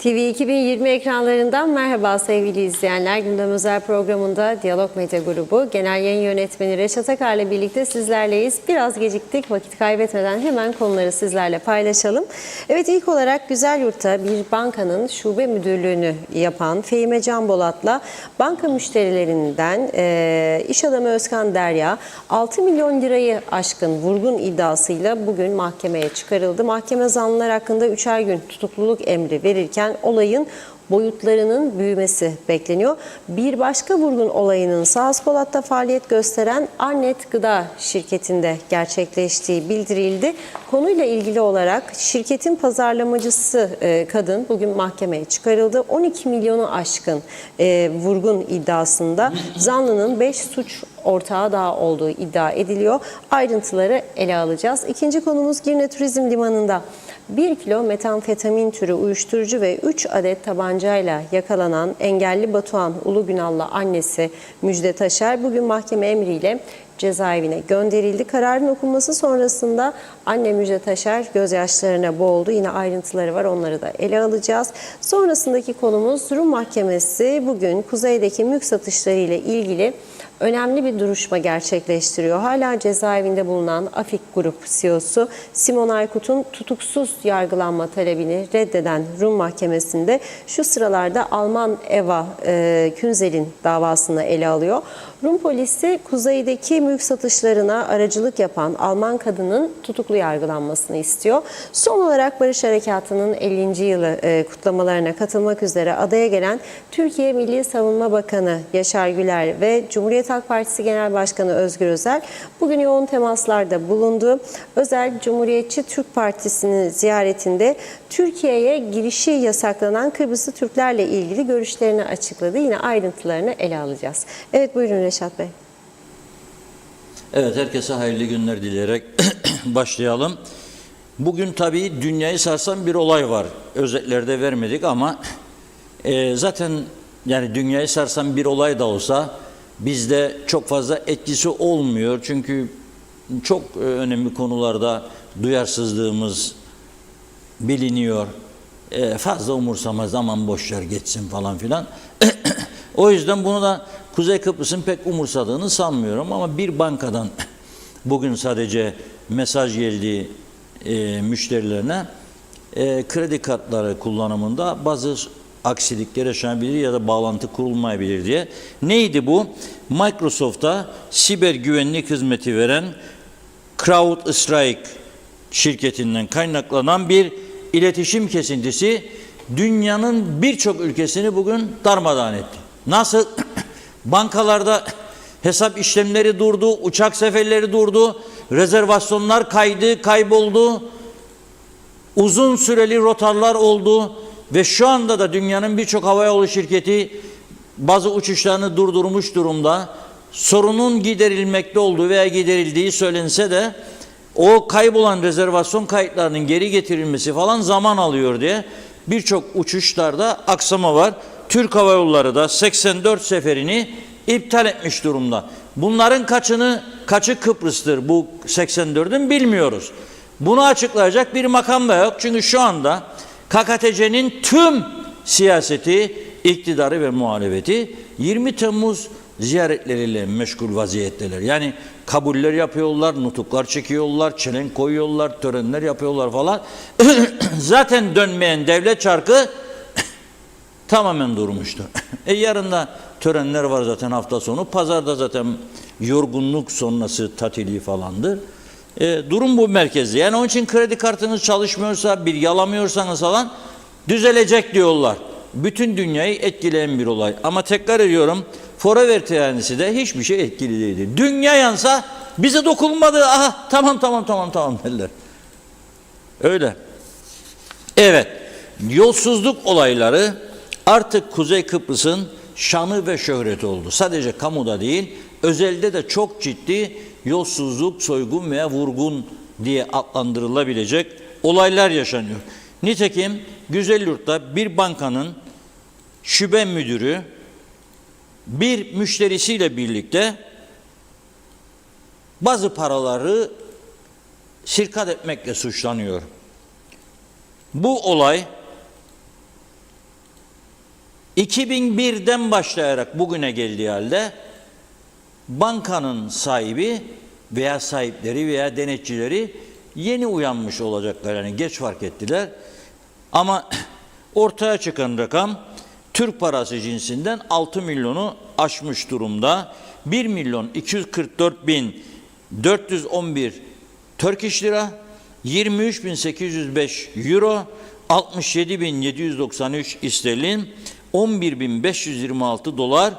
TV 2020 ekranlarından merhaba sevgili izleyenler. Gündem Özel programında Diyalog Medya Grubu Genel Yayın Yönetmeni Reşat Akar ile birlikte sizlerleyiz. Biraz geciktik, vakit kaybetmeden hemen konuları sizlerle paylaşalım. Evet, ilk olarak Güzelyurt'ta bir bankanın şube müdürlüğünü yapan Fehime Canbolat'la banka müşterilerinden iş adamı Özkan Derya 6 milyon lirayı aşkın vurgun iddiasıyla bugün mahkemeye çıkarıldı. Mahkeme zanlılar hakkında 3'er gün tutukluluk emri verirken olayın boyutlarının büyümesi bekleniyor. Bir başka vurgun olayının Sağspolat'ta faaliyet gösteren Arnet Gıda şirketinde gerçekleştiği bildirildi. Konuyla ilgili olarak şirketin pazarlamacısı kadın bugün mahkemeye çıkarıldı. 12 milyonu aşkın vurgun iddiasında zanlının 5 suç ortağı daha olduğu iddia ediliyor. Ayrıntıları ele alacağız. İkinci konumuz Girne Turizm Limanı'nda 1 kilo metamfetamin türü uyuşturucu ve 3 adet tabancayla yakalanan engelli Batuhan Ulugünal'la annesi Müjde Taşer bugün mahkeme emriyle cezaevine gönderildi. Kararın okunması sonrasında anne Müjde Taşer gözyaşlarına boğuldu. Yine ayrıntıları var, onları da ele alacağız. Sonrasındaki konumuz Rum Mahkemesi bugün kuzeydeki mülk satışları ile ilgili önemli bir duruşma gerçekleştiriyor. Hala cezaevinde bulunan Afik Grup CEO'su Simon Aykut'un tutuksuz yargılanma talebini reddeden Rum Mahkemesi'nde şu sıralarda Alman Eva Künzel'in davasını ele alıyor. Rum polisi kuzeydeki mülk satışlarına aracılık yapan Alman kadının tutuklu yargılanmasını istiyor. Son olarak Barış Harekatı'nın 50. yılı kutlamalarına katılmak üzere adaya gelen Türkiye Milli Savunma Bakanı Yaşar Güler ve Cumhuriyet Halk Partisi Genel Başkanı Özgür Özel bugün yoğun temaslarda bulundu. Özel Cumhuriyetçi Türk Partisi'nin ziyaretinde Türkiye'ye girişi yasaklanan Kıbrıslı Türklerle ilgili görüşlerini açıkladı. Yine ayrıntılarını ele alacağız. Evet, buyurun Reşat Bey. Evet, herkese hayırlı günler dileyerek başlayalım. Bugün tabii dünyayı sarsan bir olay var. Özetlerde vermedik ama zaten yani dünyayı sarsan bir olay da olsa bizde çok fazla etkisi olmuyor. Çünkü çok önemli konularda duyarsızlığımız biliniyor. Fazla umursamaz, aman boşver geçsin falan filan. O yüzden bunu da Kuzey Kıbrıs'ın pek umursadığını sanmıyorum ama bir bankadan bugün sadece mesaj geldi müşterilerine kredi kartları kullanımında bazı aksilikler yaşanabilir ya da bağlantı kurulmayabilir diye. Neydi bu? Microsoft'a siber güvenlik hizmeti veren CrowdStrike şirketinden kaynaklanan bir iletişim kesintisi dünyanın birçok ülkesini bugün darmadağın etti. Nasıl? Bankalarda hesap işlemleri durdu, uçak seferleri durdu, rezervasyonlar kayboldu, uzun süreli rotalar oldu ve şu anda da dünyanın birçok havayolu şirketi bazı uçuşlarını durdurmuş durumda. Sorunun giderilmekte olduğu veya giderildiği söylense de o kaybolan rezervasyon kayıtlarının geri getirilmesi falan zaman alıyor diye birçok uçuşlarda aksama var. Türk Hava Yolları da 84 seferini iptal etmiş durumda. Bunların kaçı Kıbrıs'tır bu 84'ün bilmiyoruz. Bunu açıklayacak bir makam da yok. Çünkü şu anda KKTC'nin tüm siyaseti, iktidarı ve muhalefeti 20 Temmuz ziyaretleriyle meşgul vaziyetteler. Yani kabuller yapıyorlar, nutuklar çekiyorlar, çelenk koyuyorlar, törenler yapıyorlar falan. Zaten dönmeyen devlet çarkı tamamen durmuştu. Yarın da törenler var zaten hafta sonu. Pazarda zaten yorgunluk sonrası tatili falandır. Durum bu merkezde. Yani onun için kredi kartınız çalışmıyorsa, bir yalamıyorsanız falan düzelecek diyorlar. Bütün dünyayı etkileyen bir olay. Ama tekrar ediyorum, Forever teyanisi de hiçbir şey etkili değildi. Dünya yansa bize dokunmadı. Aha tamam derler. Öyle. Evet. Yolsuzluk olayları artık Kuzey Kıbrıs'ın şanı ve şöhreti oldu. Sadece kamuda değil, özelde de çok ciddi yolsuzluk, soygun veya vurgun diye adlandırılabilecek olaylar yaşanıyor. Nitekim Güzelyurt'ta bir bankanın şube müdürü bir müşterisiyle birlikte bazı paraları sirkat etmekle suçlanıyor. Bu olay 2001'den başlayarak bugüne geldiği halde bankanın sahibi veya sahipleri veya denetçileri yeni uyanmış olacaklar. Yani geç fark ettiler. Ama ortaya çıkan rakam Türk parası cinsinden 6 milyonu aşmış durumda. 1 milyon 244 bin 411 Turkish lira, 23.805 euro, 67.793 İsterlin, 11.526 dolar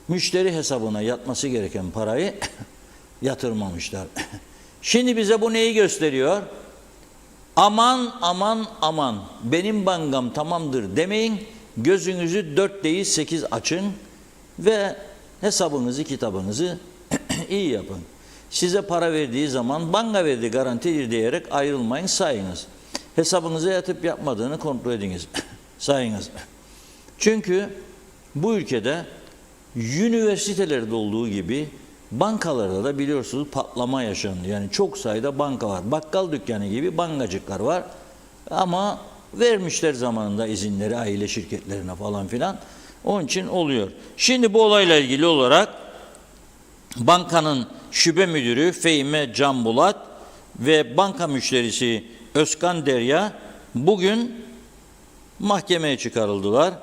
müşteri hesabına yatması gereken parayı yatırmamışlar. Şimdi bize bu neyi gösteriyor? Aman aman aman, benim bankam tamamdır demeyin. Gözünüzü 4 değil 8 açın ve hesabınızı kitabınızı iyi yapın. Size para verdiği zaman banka verdi garantidir diyerek ayrılmayın, sayınız. Hesabınıza yatıp yapmadığını kontrol ediniz. Sayınız. Çünkü bu ülkede üniversitelerde olduğu gibi bankalarda da biliyorsunuz patlama yaşandı. Yani çok sayıda banka var. Bakkal dükkanı gibi bankacıklar var. Ama vermişler zamanında izinleri aile şirketlerine falan filan. Onun için oluyor. Şimdi bu olayla ilgili olarak bankanın şube müdürü Fehime Can Bulat ve banka müşterisi Özkan Derya bugün mahkemeye çıkarıldılar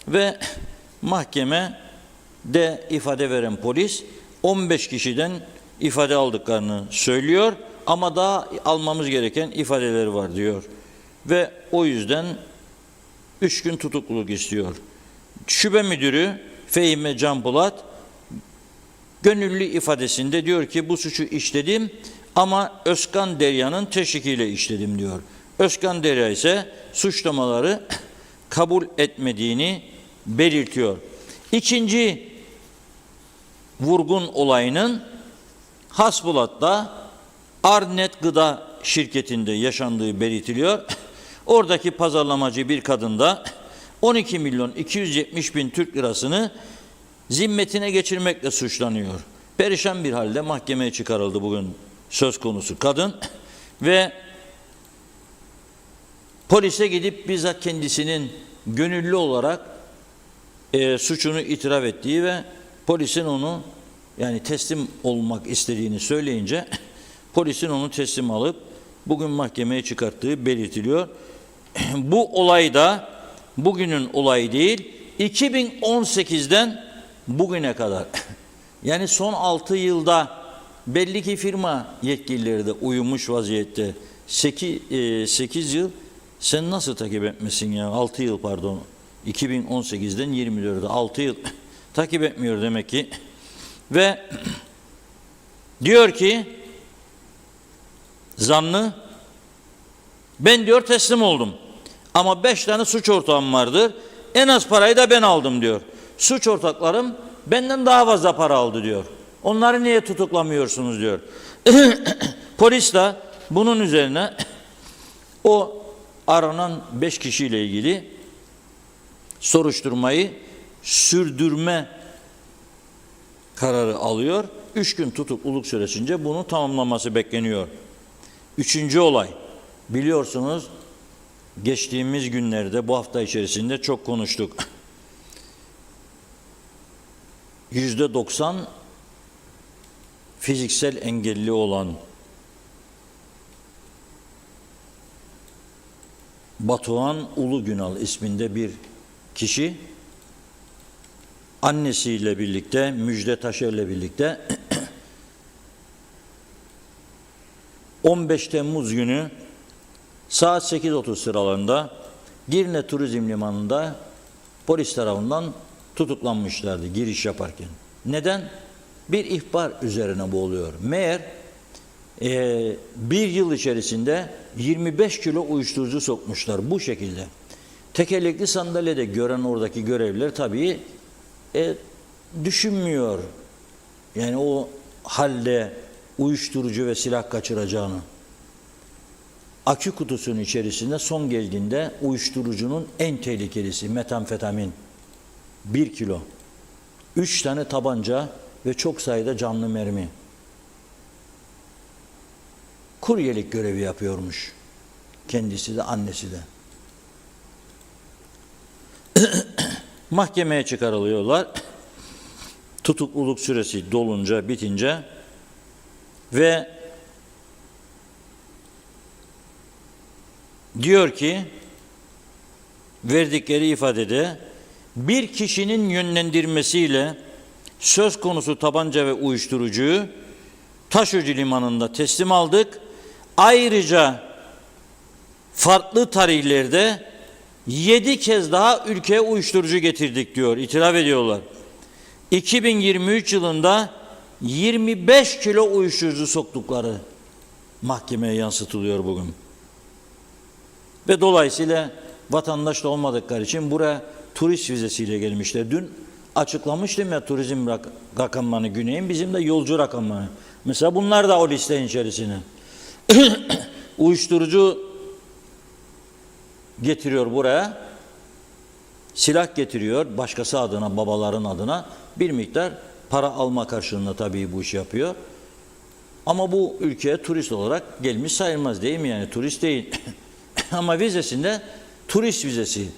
ve mahkemede ifade veren polis 15 kişiden ifade aldıklarını söylüyor ama daha almamız gereken ifadeleri var diyor ve o yüzden 3 gün tutukluluk istiyor. Şube müdürü Fehime Can Bulat gönüllü ifadesinde diyor ki bu suçu işledim ama Özkan Derya'nın teşvikiyle işledim diyor. Özkan Derya ise suçlamaları kabul etmediğini belirtiyor. İkinci vurgun olayının Hasbulat'ta Arnet Gıda şirketinde yaşandığı belirtiliyor. Oradaki pazarlamacı bir kadın da 12 milyon 270 bin Türk lirasını zimmetine geçirmekle suçlanıyor. Perişan bir halde mahkemeye çıkarıldı bugün söz konusu kadın ve polise gidip bizzat kendisinin gönüllü olarak suçunu itiraf ettiği ve polisin onu yani teslim olmak istediğini söyleyince polisin onu teslim alıp bugün mahkemeye çıkarttığı belirtiliyor. Bu olay da bugünün olayı değil, 2018'den bugüne kadar yani son 6 yılda belli ki firma yetkilileri de uyumuş vaziyette. 8 yıl sen nasıl takip etmesin ya? 6 yıl pardon. 2018'den 24'e 6 yıl takip etmiyor demek ki. Ve diyor ki zanlı ben diyor teslim oldum. Ama 5 tane suç ortağım vardır. En az parayı da ben aldım diyor. Suç ortaklarım benden daha fazla para aldı diyor. Onları niye tutuklamıyorsunuz diyor. Polis de bunun üzerine o aranan 5 kişiyle ilgili soruşturmayı sürdürme kararı alıyor. 3 gün tutukluluk süresince bunu tamamlaması bekleniyor. Üçüncü olay. Biliyorsunuz geçtiğimiz günlerde bu hafta içerisinde çok konuştuk. %90 fiziksel engelli olan Batuhan Ulugünal isminde bir kişi annesiyle birlikte Müjde Taşer'le birlikte 15 Temmuz günü saat 8.30 sıralarında Girne Turizm Limanı'nda polis tarafından tutuklanmışlardı giriş yaparken. Neden? Bir ihbar üzerine bu oluyor. Meğer bir yıl içerisinde 25 kilo uyuşturucu sokmuşlar bu şekilde. Tekerlekli sandalyede gören oradaki görevliler tabii düşünmüyor. Yani o halde uyuşturucu ve silah kaçıracağını. Akü kutusunun içerisinde son geldiğinde uyuşturucunun en tehlikelisi metamfetamin 1 kilo, 3 tane tabanca ve çok sayıda canlı mermi. Kuryelik görevi yapıyormuş. Kendisi de annesi de. Mahkemeye çıkarılıyorlar. Tutukluluk süresi dolunca, bitince ve diyor ki verdikleri ifadede bir kişinin yönlendirmesiyle söz konusu tabanca ve uyuşturucuyu Taşucu limanında teslim aldık. Ayrıca farklı tarihlerde 7 kez daha ülkeye uyuşturucu getirdik diyor. İtiraf ediyorlar. 2023 yılında 25 kilo uyuşturucu soktukları mahkemeye yansıtılıyor bugün. Ve dolayısıyla vatandaş da olmadıkları için buraya turist vizesiyle gelmişler. Dün açıklamıştım ya turizm rakamlarını Güney'in, bizim de yolcu rakamlarını. Mesela bunlar da o listenin içerisine. Uyuşturucu getiriyor buraya, silah getiriyor başkası adına, babaların adına bir miktar para alma karşılığında tabii bu işi yapıyor. Ama bu ülkeye turist olarak gelmiş sayılmaz değil mi? Yani turist değil. Ama vizesinde turist vizesi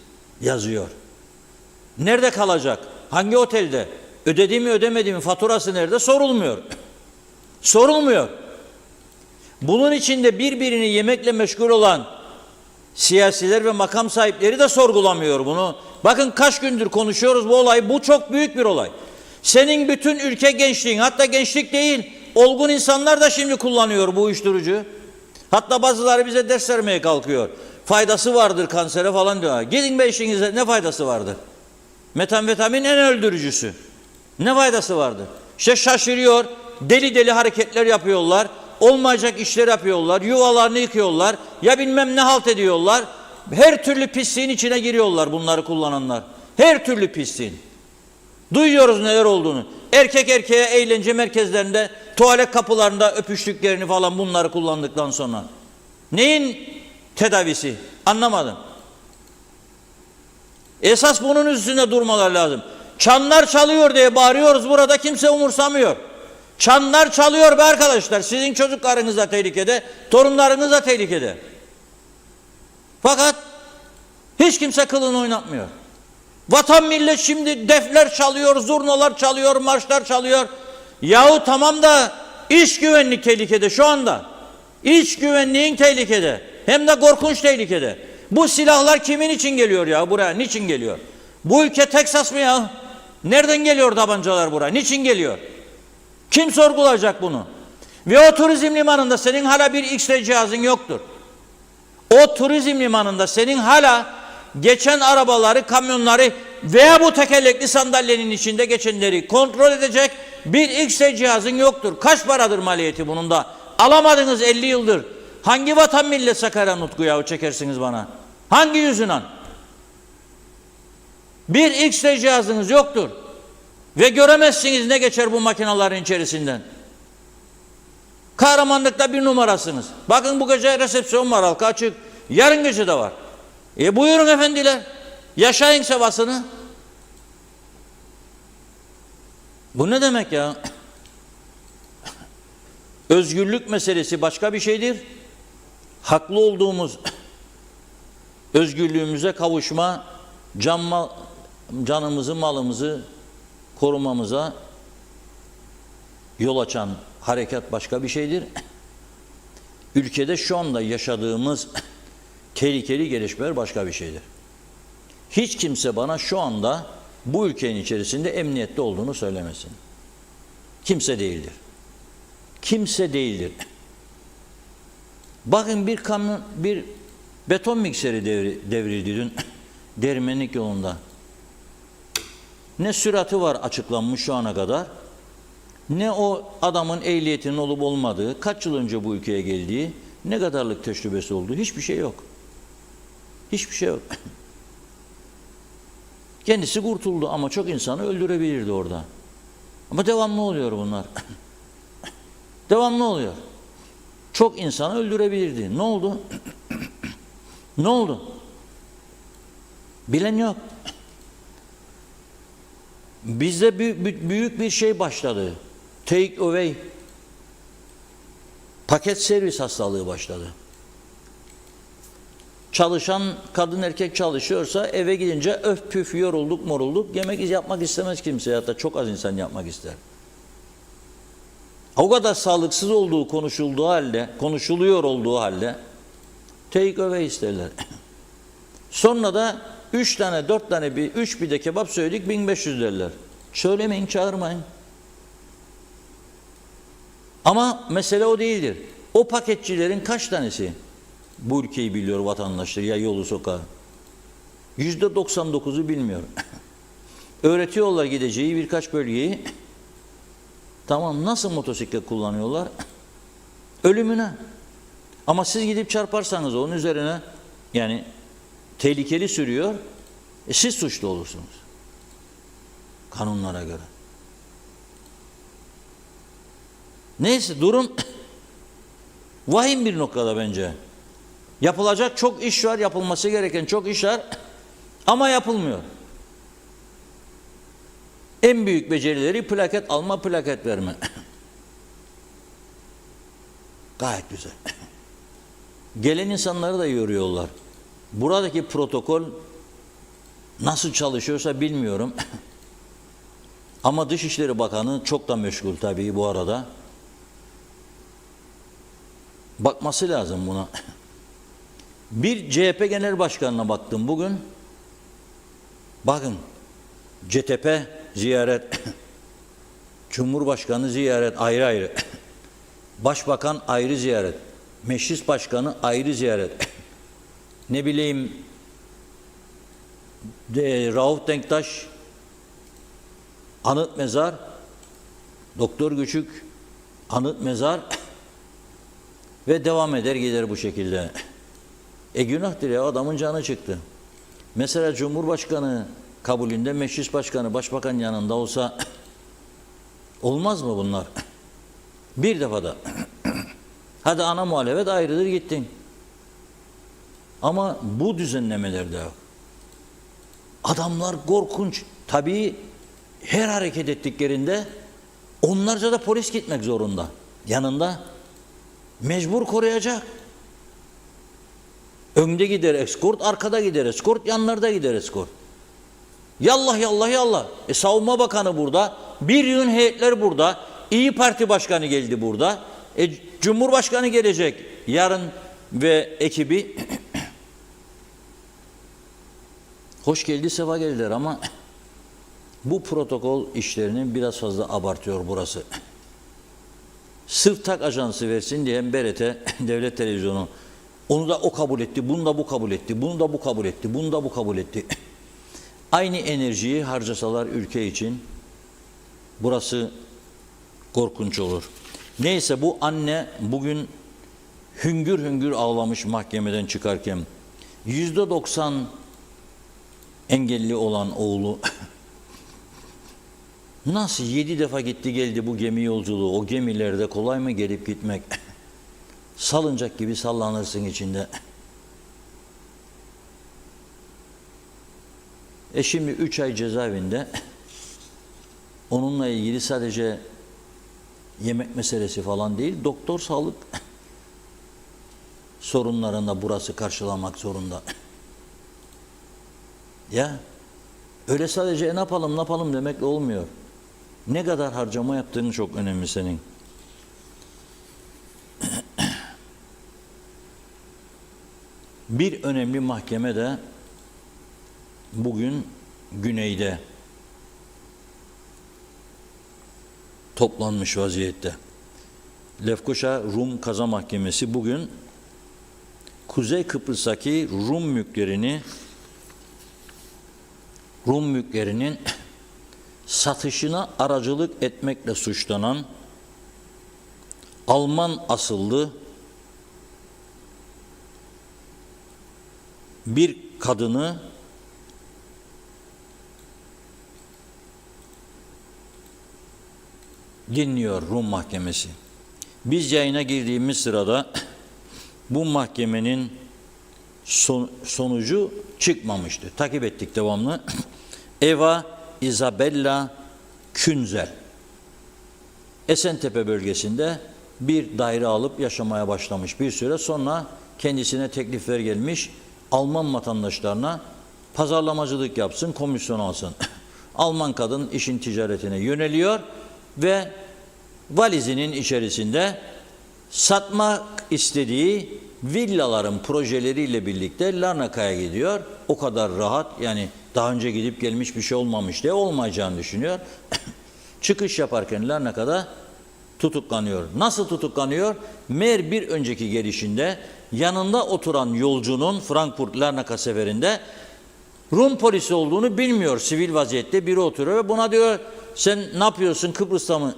yazıyor. Nerede kalacak? Hangi otelde? Ödedi mi ödemedi mi? Faturası nerede? Sorulmuyor. Sorulmuyor. Bunun içinde birbirini yemekle meşgul olan siyasiler ve makam sahipleri de sorgulamıyor bunu. Bakın kaç gündür konuşuyoruz bu olayı. Bu çok büyük bir olay. Senin bütün ülke gençliğin, hatta gençlik değil, olgun insanlar da şimdi kullanıyor bu uyuşturucu. Hatta bazıları bize ders vermeye kalkıyor. Faydası vardır kansere falan diyorlar. Gidin be işinize, ne faydası vardır? Metamfetamin en öldürücüsü. Ne faydası vardır? İşte şaşırıyor, deli deli hareketler yapıyorlar. Olmayacak işler yapıyorlar, yuvalarını yıkıyorlar, ya bilmem ne halt ediyorlar. Her türlü pisliğin içine giriyorlar bunları kullananlar. Her türlü pisliğin. Duyuyoruz neler olduğunu. Erkek erkeğe eğlence merkezlerinde, tuvalet kapılarında öpüştüklerini falan bunları kullandıktan sonra. Neyin tedavisi? Anlamadım. Esas bunun üstünde durmalar lazım. Çanlar çalıyor diye bağırıyoruz, burada kimse umursamıyor. Çanlar çalıyor be arkadaşlar. Sizin çocuklarınız da tehlikede, torunlarınız da tehlikede. Fakat hiç kimse kılını oynatmıyor. Vatan millet şimdi defler çalıyor, zurnalar çalıyor, marşlar çalıyor. Yahu tamam da iç güvenlik tehlikede şu anda. İç güvenliğin tehlikede. Hem de korkunç tehlikede. Bu silahlar kimin için geliyor ya buraya? Niçin geliyor? Bu ülke Teksas mı ya? Nereden geliyor tabancalar buraya? Niçin geliyor? Kim sorgulayacak bunu? Ve o turizm limanında senin hala bir X-ray cihazın yoktur. O turizm limanında senin hala geçen arabaları, kamyonları veya bu tekerlekli sandalyenin içinde geçenleri kontrol edecek bir X-ray cihazın yoktur. Kaç paradır maliyeti bunun da? Alamadınız 50 yıldır. Hangi vatan millet Sakarya Nutku yahu çekersiniz bana? Hangi yüzünden? Bir X-ray cihazınız yoktur. Ve göremezsiniz ne geçer bu makinelerin içerisinden. Kahramanlıkta bir numarasınız. Bakın bu gece resepsiyon var, halka açık. Yarın gece de var. Buyurun efendiler. Yaşayın sevasını. Bu ne demek ya? Özgürlük meselesi başka bir şeydir. Haklı olduğumuz özgürlüğümüze kavuşma, canımızı, malımızı korumamıza yol açan harekat başka bir şeydir. Ülkede şu anda yaşadığımız tehlikeli gelişmeler başka bir şeydir. Hiç kimse bana şu anda bu ülkenin içerisinde emniyette olduğunu söylemesin. Kimse değildir. Kimse değildir. Bakın bir beton mikseri devrildi dün Dermenlik yolunda. Ne sürati var açıklanmış şu ana kadar, ne o adamın ehliyetinin olup olmadığı, kaç yıl önce bu ülkeye geldiği, ne kadarlık tecrübesi olduğu, hiçbir şey yok. Hiçbir şey yok. Kendisi kurtuldu ama çok insanı öldürebilirdi orada. Ama devamlı oluyor bunlar. Devamlı oluyor. Çok insanı öldürebilirdi. Ne oldu? Ne oldu? Bilen yok. Bizde büyük bir şey başladı. Take away. Paket servis hastalığı başladı. Çalışan kadın erkek çalışıyorsa eve gidince öf püf yorulduk morulduk yemek yapmak istemez kimse, hatta çok az insan yapmak ister. O kadar sağlıksız olduğu konuşuluyor olduğu halde take away isterler. Sonra da 3 tane 4 tane 3 pide kebap söyledik 1500 derler. Söylemeyin, çağırmayın. Ama mesele o değildir. O paketçilerin kaç tanesi bu ülkeyi biliyor, vatandaşları ya yolu sokağı? %99'u bilmiyor. Öğretiyorlar gideceği birkaç bölgeyi. Tamam, nasıl motosiklet kullanıyorlar? Ölümüne. Ama siz gidip çarparsanız onun üzerine, yani tehlikeli sürüyor, siz suçlu olursunuz. Kanunlara göre. Neyse, durum vahim bir noktada bence. Yapılacak çok iş var, yapılması gereken çok iş var ama yapılmıyor. En büyük becerileri plaket alma, plaket verme. Gayet güzel. Gelen insanları da yoruyorlar. Buradaki protokol nasıl çalışıyorsa bilmiyorum. Ama Dışişleri Bakanı çok da meşgul tabii bu arada. Bakması lazım buna. Bir CHP Genel Başkanı'na baktım bugün. Bakın, CTP ziyaret, Cumhurbaşkanı ziyaret ayrı ayrı, Başbakan ayrı ziyaret, Meclis Başkanı ayrı ziyaret, ne bileyim Rauf Denktaş anıt mezar, Doktor Küçük anıt mezar ve devam eder gider bu şekilde. Günahtır ya, adamın canı çıktı. Mesela Cumhurbaşkanı kabulünde Meclis Başkanı, Başbakan yanında olsa olmaz mı bunlar? Bir defada. Hadi ana muhalefet ayrıdır gittin. Ama bu düzenlemelerde yok. Adamlar korkunç. Tabii her hareket ettiklerinde onlarca da polis gitmek zorunda. Yanında mecbur koruyacak. Önde gider eskort, arkada gider eskort, yanlarda gider eskort. Yallah yallah yallah. Savunma Bakanı burada, bir yığın heyetler burada, İyi Parti Başkanı geldi burada, Cumhurbaşkanı gelecek yarın ve ekibi. Hoş geldi, sefa geldiler ama bu protokol işlerini biraz fazla abartıyor burası. Sırf tak ajansı versin diye BRT, devlet televizyonu, onu da o kabul etti, bunu da bu kabul etti, bunu da bu kabul etti, bunu da bu kabul etti. Aynı enerjiyi harcasalar ülke için burası korkunç olur. Neyse, bu anne bugün hüngür hüngür ağlamış mahkemeden çıkarken. %90 engelli olan oğlu nasıl 7 defa gitti geldi bu gemi yolculuğu, o gemilerde kolay mı gelip gitmek? Salıncak gibi sallanırsın içinde. Şimdi 3 ay cezaevinde. Onunla ilgili sadece yemek meselesi falan değil, doktor sağlık sorunlarında burası karşılamak zorunda. Ya öyle sadece ne yapalım demekle olmuyor. Ne kadar harcama yaptığını çok önemli senin. Bir önemli mahkeme de bugün güneyde toplanmış vaziyette. Lefkoşa Rum Kaza Mahkemesi bugün Kuzey Kıbrıs'taki Rum mülklerinin satışına aracılık etmekle suçlanan Alman asıllı bir kadını dinliyor Rum mahkemesi. Biz yayına girdiğimiz sırada bu mahkemenin sonucu çıkmamıştı. Takip ettik devamlı. Eva Isabella Künzel Esentepe bölgesinde bir daire alıp yaşamaya başlamış. Bir süre sonra kendisine teklifler gelmiş. Alman vatandaşlarına pazarlamacılık yapsın, komisyon alsın. Alman kadın işin ticaretine yöneliyor ve valizinin içerisinde satmak istediği villaların projeleriyle birlikte Larnaka'ya gidiyor. O kadar rahat, yani daha önce gidip gelmiş bir şey olmamış diye olmayacağını düşünüyor. Çıkış yaparken Larnaka'da tutuklanıyor. Nasıl tutuklanıyor? Meğer bir önceki gelişinde yanında oturan yolcunun Frankfurt-Larnaka seferinde Rum polisi olduğunu bilmiyor. Sivil vaziyette biri oturuyor ve buna diyor, sen ne yapıyorsun, Kıbrıs'ta mı?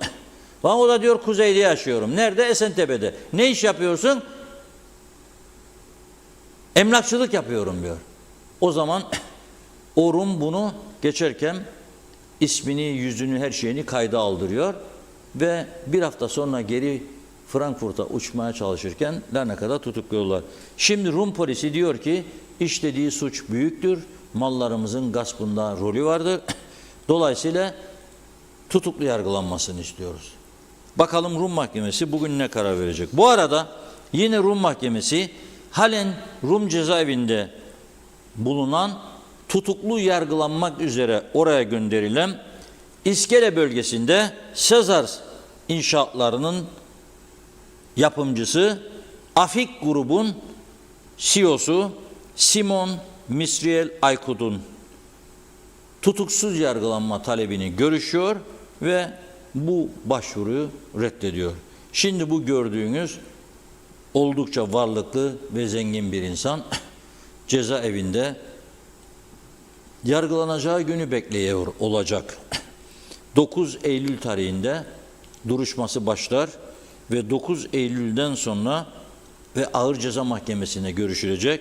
O da diyor, kuzeyde yaşıyorum. Nerede? Esentepe'de. Ne iş yapıyorsun? Emlakçılık yapıyorum diyor. O zaman o Rum bunu geçerken ismini, yüzünü, her şeyini kayda aldırıyor ve bir hafta sonra geri Frankfurt'a uçmaya çalışırken Larnaka'da tutukluyorlar. Şimdi Rum polisi diyor ki işlediği suç büyüktür, mallarımızın gaspında rolü vardır. Dolayısıyla tutuklu yargılanmasını istiyoruz. Bakalım Rum mahkemesi bugün ne karar verecek? Bu arada yine Rum mahkemesi halen Rum cezaevinde bulunan tutuklu yargılanmak üzere oraya gönderilen İskele bölgesinde Sezar inşaatlarının yapımcısı Afik grubun CEO'su Simon Misriel Aykut'un tutuksuz yargılanma talebini görüşüyor ve bu başvuruyu reddediyor. Şimdi bu gördüğünüz oldukça varlıklı ve zengin bir insan cezaevinde yargılanacağı günü bekliyor olacak. 9 Eylül tarihinde duruşması başlar ve 9 Eylül'den sonra ve Ağır Ceza Mahkemesi'ne görüşülecek.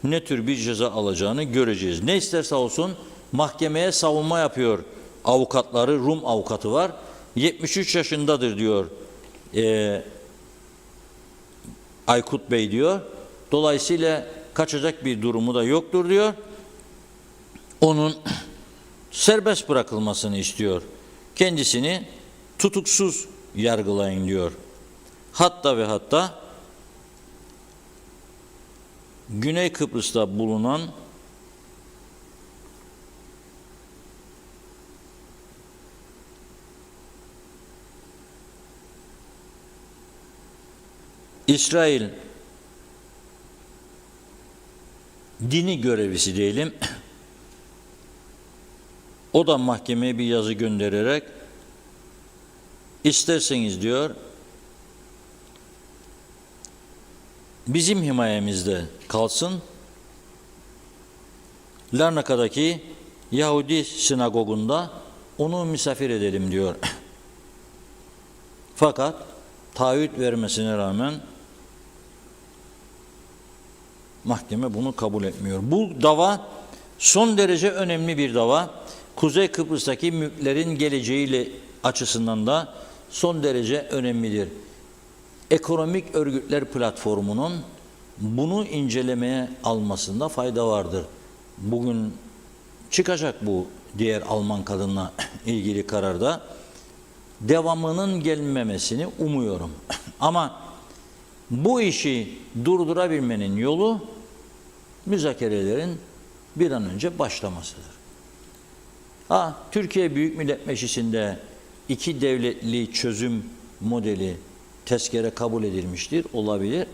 Ne tür bir ceza alacağını göreceğiz. Ne isterse olsun mahkemeye savunma yapıyor avukatları, Rum avukatı var. 73 yaşındadır diyor Aykut Bey diyor. Dolayısıyla kaçacak bir durumu da yoktur diyor. Onun serbest bırakılmasını istiyor. Kendisini tutuksuz yargılayın diyor. Hatta ve hatta Güney Kıbrıs'ta bulunan İsrail dini görevlisi diyelim, o da mahkemeye bir yazı göndererek isterseniz diyor bizim himayemizde kalsın, Larnaka'daki Yahudi sinagogunda onu misafir edelim diyor. Fakat taahhüt vermesine rağmen mahkeme bunu kabul etmiyor. Bu dava son derece önemli bir dava. Kuzey Kıbrıs'taki mülklerin geleceğiyle açısından da son derece önemlidir. Ekonomik Örgütler Platformu'nun bunu incelemeye almasında fayda vardır. Bugün çıkacak bu diğer Alman kadınla ilgili kararda. Devamının gelmemesini umuyorum. Ama bu işi durdurabilmenin yolu müzakerelerin bir an önce başlamasıdır. Türkiye Büyük Millet Meclisi'nde iki devletli çözüm modeli tezkere kabul edilmiştir, olabilir.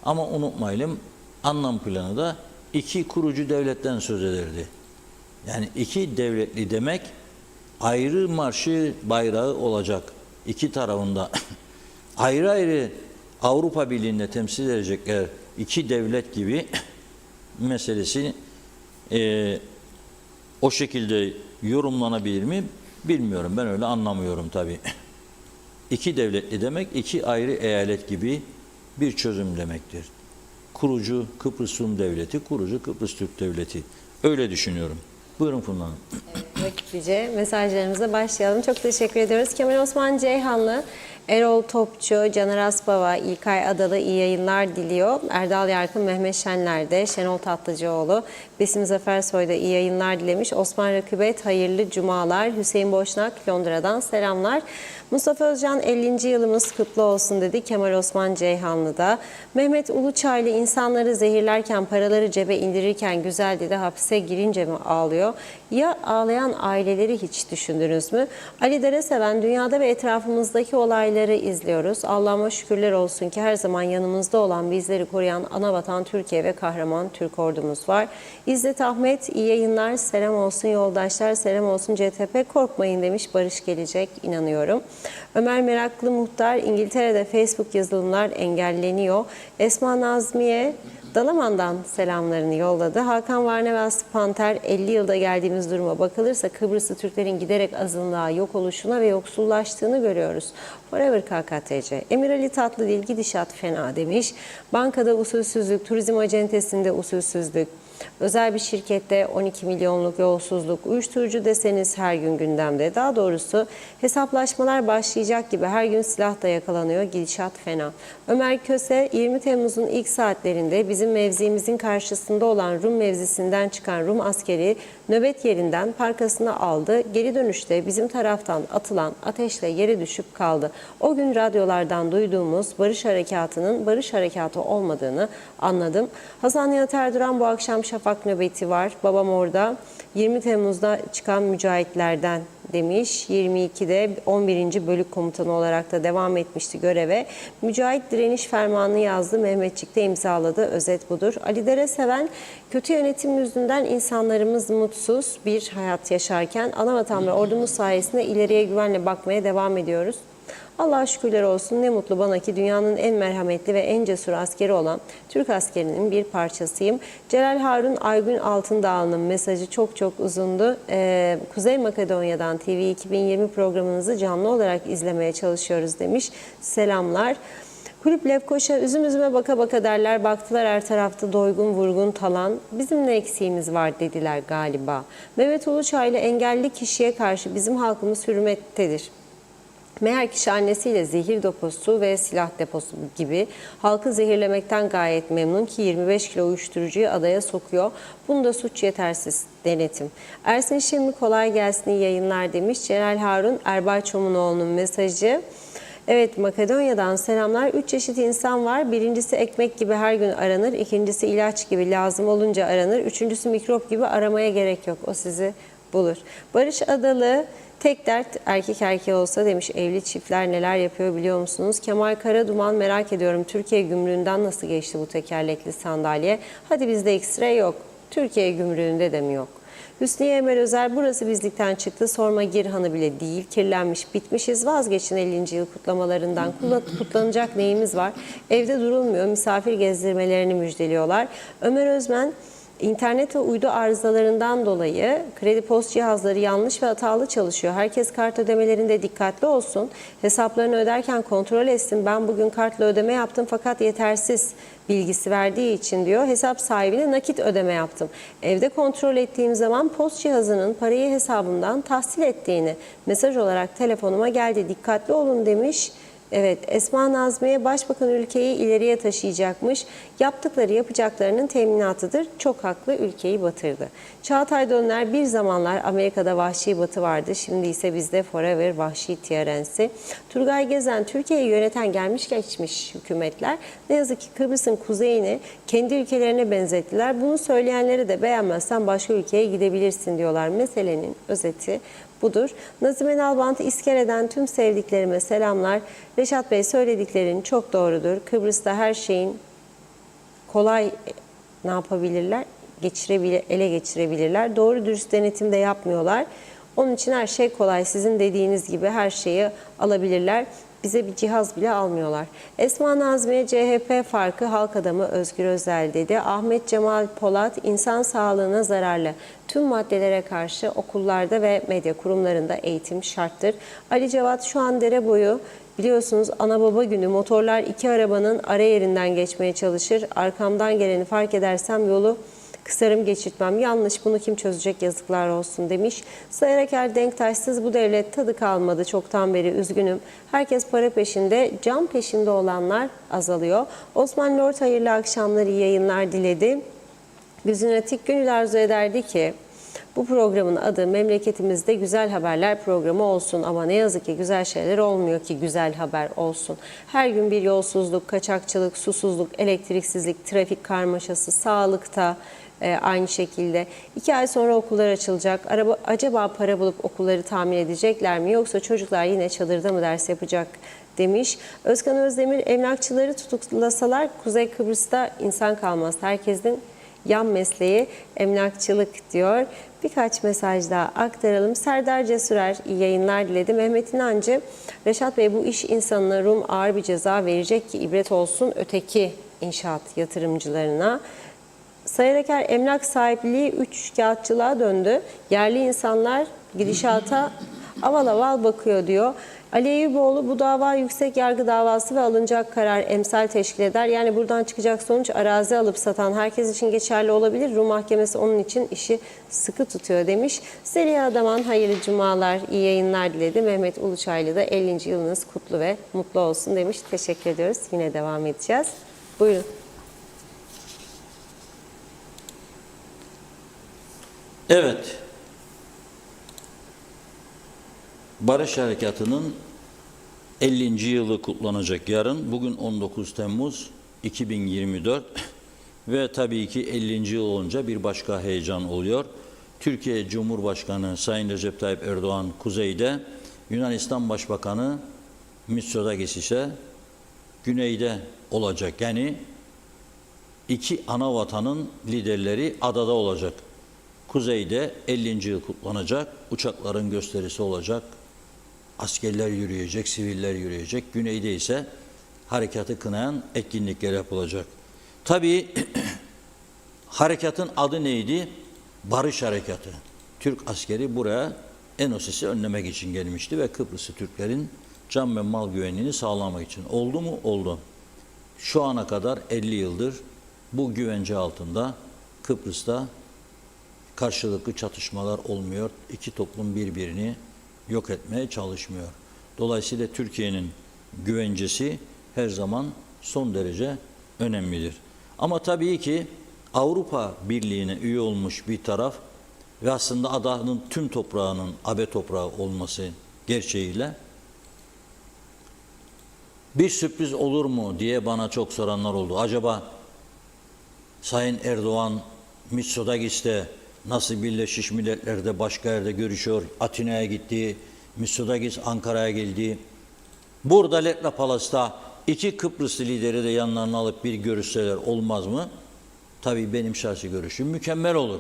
Ama unutmayalım, anlam planı da iki kurucu devletten söz ederdi. Yani iki devletli demek ayrı marşı bayrağı olacak. İki tarafında ayrı ayrı Avrupa Birliği'nde temsil edecekler iki devlet gibi meselesi o şekilde yorumlanabilir mi bilmiyorum. Ben öyle anlamıyorum tabii. İki devletli demek iki ayrı eyalet gibi bir çözüm demektir. Kurucu Kıbrıs Rum Devleti, kurucu Kıbrıs Türk Devleti. Öyle düşünüyorum. Buyurun Funda Hanım. Vakitlice mesajlarımıza başlayalım. Çok teşekkür ediyoruz. Kemal Osman Ceyhanlı Erol Topçu, Caner Asbaba, İlkay Adalı iyi yayınlar diliyor. Erdal Yarkın, Mehmet Şenler de, Şenol Tatlıcıoğlu, Besim Zafersoy da iyi yayınlar dilemiş. Osman Rakıbet, hayırlı cumalar. Hüseyin Boşnak, Londra'dan selamlar. Mustafa Özcan, 50. yılımız kutlu olsun dedi. Kemal Osman Ceyhanlı'da. Mehmet Uluçaylı, insanları zehirlerken, paraları cebe indirirken güzel dedi. Hapse girince mi ağlıyor? Ya ağlayan aileleri hiç düşündünüz mü? Ali Dereseven, dünyada ve etrafımızdaki olayları izliyoruz. Allah'ıma şükürler olsun ki her zaman yanımızda olan, bizleri koruyan anavatan Türkiye ve kahraman Türk ordumuz var. İzzet Ahmet, iyi yayınlar, selam olsun yoldaşlar, selam olsun CTP, korkmayın demiş. Barış gelecek, inanıyorum. Ömer Meraklı Muhtar, İngiltere'de Facebook yazılımlar engelleniyor. Esma Nazmiye, Dalaman'dan selamlarını yolladı. Hakan Varnevas Panter, 50 yılda geldiğimiz duruma bakılırsa Kıbrıslı Türklerin giderek azınlığa, yok oluşuna ve yoksullaştığını görüyoruz. Forever KKTC. Emir Ali Tatlıdil, gidişat fena demiş. Bankada usulsüzlük, turizm acentesinde usulsüzlük, özel bir şirkette 12 milyonluk yolsuzluk, uyuşturucu deseniz her gün gündemde. Daha doğrusu hesaplaşmalar başlayacak gibi her gün silah da yakalanıyor. Gidişat fena. Ömer Köse, 20 Temmuz'un ilk saatlerinde bizim mevzimizin karşısında olan Rum mevzisinden çıkan Rum askeri nöbet yerinden parkasını aldı. Geri dönüşte bizim taraftan atılan ateşle yere düşüp kaldı. O gün radyolardan duyduğumuz barış harekatının barış harekatı olmadığını anladım. Hasan Nihat Erduran, bu akşam şafak nöbeti var. Babam orada 20 Temmuz'da çıkan mücahitlerden demiş. 22'de 11. Bölük Komutanı olarak da devam etmişti göreve. Mücahit direniş fermanını yazdı. Mehmetçik de imzaladı. Özet budur. Ali Dereseven, kötü yönetim yüzünden insanlarımız mutsuz bir hayat yaşarken anavatan ve ordumuz sayesinde ileriye güvenle bakmaya devam ediyoruz. Allah'a şükürler olsun, ne mutlu bana ki dünyanın en merhametli ve en cesur askeri olan Türk askerinin bir parçasıyım. Celal Harun Aygün Altındağlı'nın mesajı çok uzundu. Kuzey Makedonya'dan TV 2020 programınızı canlı olarak izlemeye çalışıyoruz demiş. Selamlar. Kulüp Lefkoşa, üzüm üzüme baka baka derler, baktılar her tarafta doygun vurgun talan, bizim ne eksiğimiz var dediler galiba. Mehmet Uluçaylı, engelli kişiye karşı bizim halkımız hürmettedir. Meğer kişi annesiyle zehir deposu ve silah deposu gibi halkı zehirlemekten gayet memnun ki 25 kilo uyuşturucuyu adaya sokuyor. Bunda suç yetersiz denetim. Ersin Şemli, kolay gelsin, iyi yayınlar demiş. Celal Harun Erbay Çomunoğlu'nun mesajı. Evet, Makedonya'dan selamlar. 3 çeşit insan var. Birincisi ekmek gibi her gün aranır. İkincisi ilaç gibi lazım olunca aranır. Üçüncüsü mikrop gibi, aramaya gerek yok. O sizi bulur. Barış Adalı, tek dert erkek erkeğe olsa demiş. Evli çiftler neler yapıyor biliyor musunuz? Kemal Karaduman, merak ediyorum Türkiye gümrüğünden nasıl geçti bu tekerlekli sandalye? Hadi bizde X-ray yok. Türkiye gümrüğünde de mi yok? Hüsniye Emel Özer, burası bizlikten çıktı. Sorma Girhan'ı bile değil. Kirlenmiş bitmişiz. Vazgeçin 50. yıl kutlamalarından. Kutlanacak neyimiz var? Evde durulmuyor. Misafir gezdirmelerini müjdeliyorlar. Ömer Özmen, İnternet ve uydu arızalarından dolayı kredi post cihazları yanlış ve hatalı çalışıyor. Herkes kart ödemelerinde dikkatli olsun. Hesaplarını öderken kontrol etsin. Ben bugün kartla ödeme yaptım fakat yetersiz bilgisi verdiği için diyor. Hesap sahibine nakit ödeme yaptım. Evde kontrol ettiğim zaman post cihazının parayı hesabımdan tahsil ettiğini mesaj olarak telefonuma geldi. Dikkatli olun demiş. Evet, Esma Nazmiye, Başbakan ülkeyi ileriye taşıyacakmış. Yaptıkları yapacaklarının teminatıdır. Çok haklı, ülkeyi batırdı. Çağatay Dönler, bir zamanlar Amerika'da vahşi batı vardı. Şimdi ise bizde forever vahşi TRN'si. Turgay Gezen, Türkiye'yi yöneten gelmiş geçmiş hükümetler ne yazık ki Kıbrıs'ın kuzeyini kendi ülkelerine benzettiler. Bunu söyleyenleri de beğenmezsen başka ülkeye gidebilirsin diyorlar. Meselenin özeti budur. Nazime Nalbant, İskele'den tüm sevdiklerime selamlar. Reşat Bey, söylediklerin çok doğrudur. Kıbrıs'ta her şeyin kolay ne yapabilirler? Ele geçirebilirler. Doğru dürüst denetim de yapmıyorlar. Onun için her şey kolay. Sizin dediğiniz gibi her şeyi alabilirler. Bize bir cihaz bile almıyorlar. Esma Nazmiye, CHP farkı halk adamı Özgür Özel dedi. Ahmet Cemal Polat, insan sağlığına zararlı tüm maddelere karşı okullarda ve medya kurumlarında eğitim şarttır. Ali Cevat, şu an dere boyu biliyorsunuz ana baba günü, motorlar iki arabanın ara yerinden geçmeye çalışır. Arkamdan geleni fark edersem yolu Kısarım geçirtmem. Yanlış, bunu kim çözecek, yazıklar olsun demiş. Sayar Eker Denktaşsız bu devlet tadı kalmadı çoktan beri, üzgünüm. Herkes para peşinde, can peşinde olanlar azalıyor. Osman Lord hayırlı akşamlar, iyi yayınlar diledi. Güzin Atik gönül arzu ederdi ki bu programın adı memleketimizde güzel haberler programı olsun, ama ne yazık ki güzel şeyler olmuyor ki güzel haber olsun. Her gün bir yolsuzluk, kaçakçılık, susuzluk, elektriksizlik, trafik karmaşası, sağlıkta aynı şekilde. 2 ay sonra okullar açılacak. Acaba para bulup okulları tamir edecekler mi, yoksa çocuklar yine çadırda mı ders yapacak demiş. Özkan Özdemir, emlakçıları tutuklasalar Kuzey Kıbrıs'ta insan kalmaz. Herkesin yan mesleği emlakçılık diyor. Birkaç mesaj daha aktaralım. Serdar Cesurer iyi yayınlar diledi. Mehmet İnancı, Reşat Bey bu iş insanına Rum ağır bir ceza verecek ki ibret olsun öteki inşaat yatırımcılarına. Sayar Eker, emlak sahipliği 3 kağıtçılığa döndü. Yerli insanlar gidişata aval aval bakıyor diyor. Ali Eyüboğlu, bu dava yüksek yargı davası ve alınacak karar emsal teşkil eder. Yani buradan çıkacak sonuç arazi alıp satan herkes için geçerli olabilir. Rum Mahkemesi onun için işi sıkı tutuyor demiş. Zeliha Adaman hayırlı cumalar, iyi yayınlar diledi. Mehmet Uluçaylı da 50. yılınız kutlu ve mutlu olsun demiş. Teşekkür ediyoruz. Yine devam edeceğiz. Buyurun. Evet. Barış Harekatı'nın 50. yılı kutlanacak yarın. Bugün 19 Temmuz 2024 ve tabii ki 50. yıl olunca bir başka heyecan oluyor. Türkiye Cumhurbaşkanı Sayın Recep Tayyip Erdoğan kuzeyde, Yunanistan Başbakanı Mitsotakis ise güneyde olacak. Yani iki ana vatanın liderleri adada olacak. Kuzeyde 50. yıl kutlanacak, uçakların gösterisi olacak, askerler yürüyecek, siviller yürüyecek. Güneyde ise harekatı kınayan etkinlikler yapılacak. Tabii harekatın adı neydi? Barış Harekatı. Türk askeri buraya Enosis'i önlemek için gelmişti ve Kıbrıslı Türklerin can ve mal güvenliğini sağlamak için. Oldu mu? Oldu. Şu ana kadar 50 yıldır bu güvence altında Kıbrıs'ta karşılıklı çatışmalar olmuyor. İki toplum birbirini yok etmeye çalışmıyor. Dolayısıyla Türkiye'nin güvencesi her zaman son derece önemlidir. Ama tabii ki Avrupa Birliği'ne üye olmuş bir taraf ve aslında adanın tüm toprağının AB toprağı olması gerçeğiyle bir sürpriz olur mu diye bana çok soranlar oldu. Acaba Sayın Erdoğan Mitsotakis'te nasıl Birleşmiş Milletler'de başka yerde görüşüyor, Atina'ya gitti, Mitsotakis Ankara'ya geldi. Burada Letla Palas'ta iki Kıbrıslı lideri de yanlarına alıp bir görüşseler olmaz mı? Tabii benim şahsi görüşüm mükemmel olur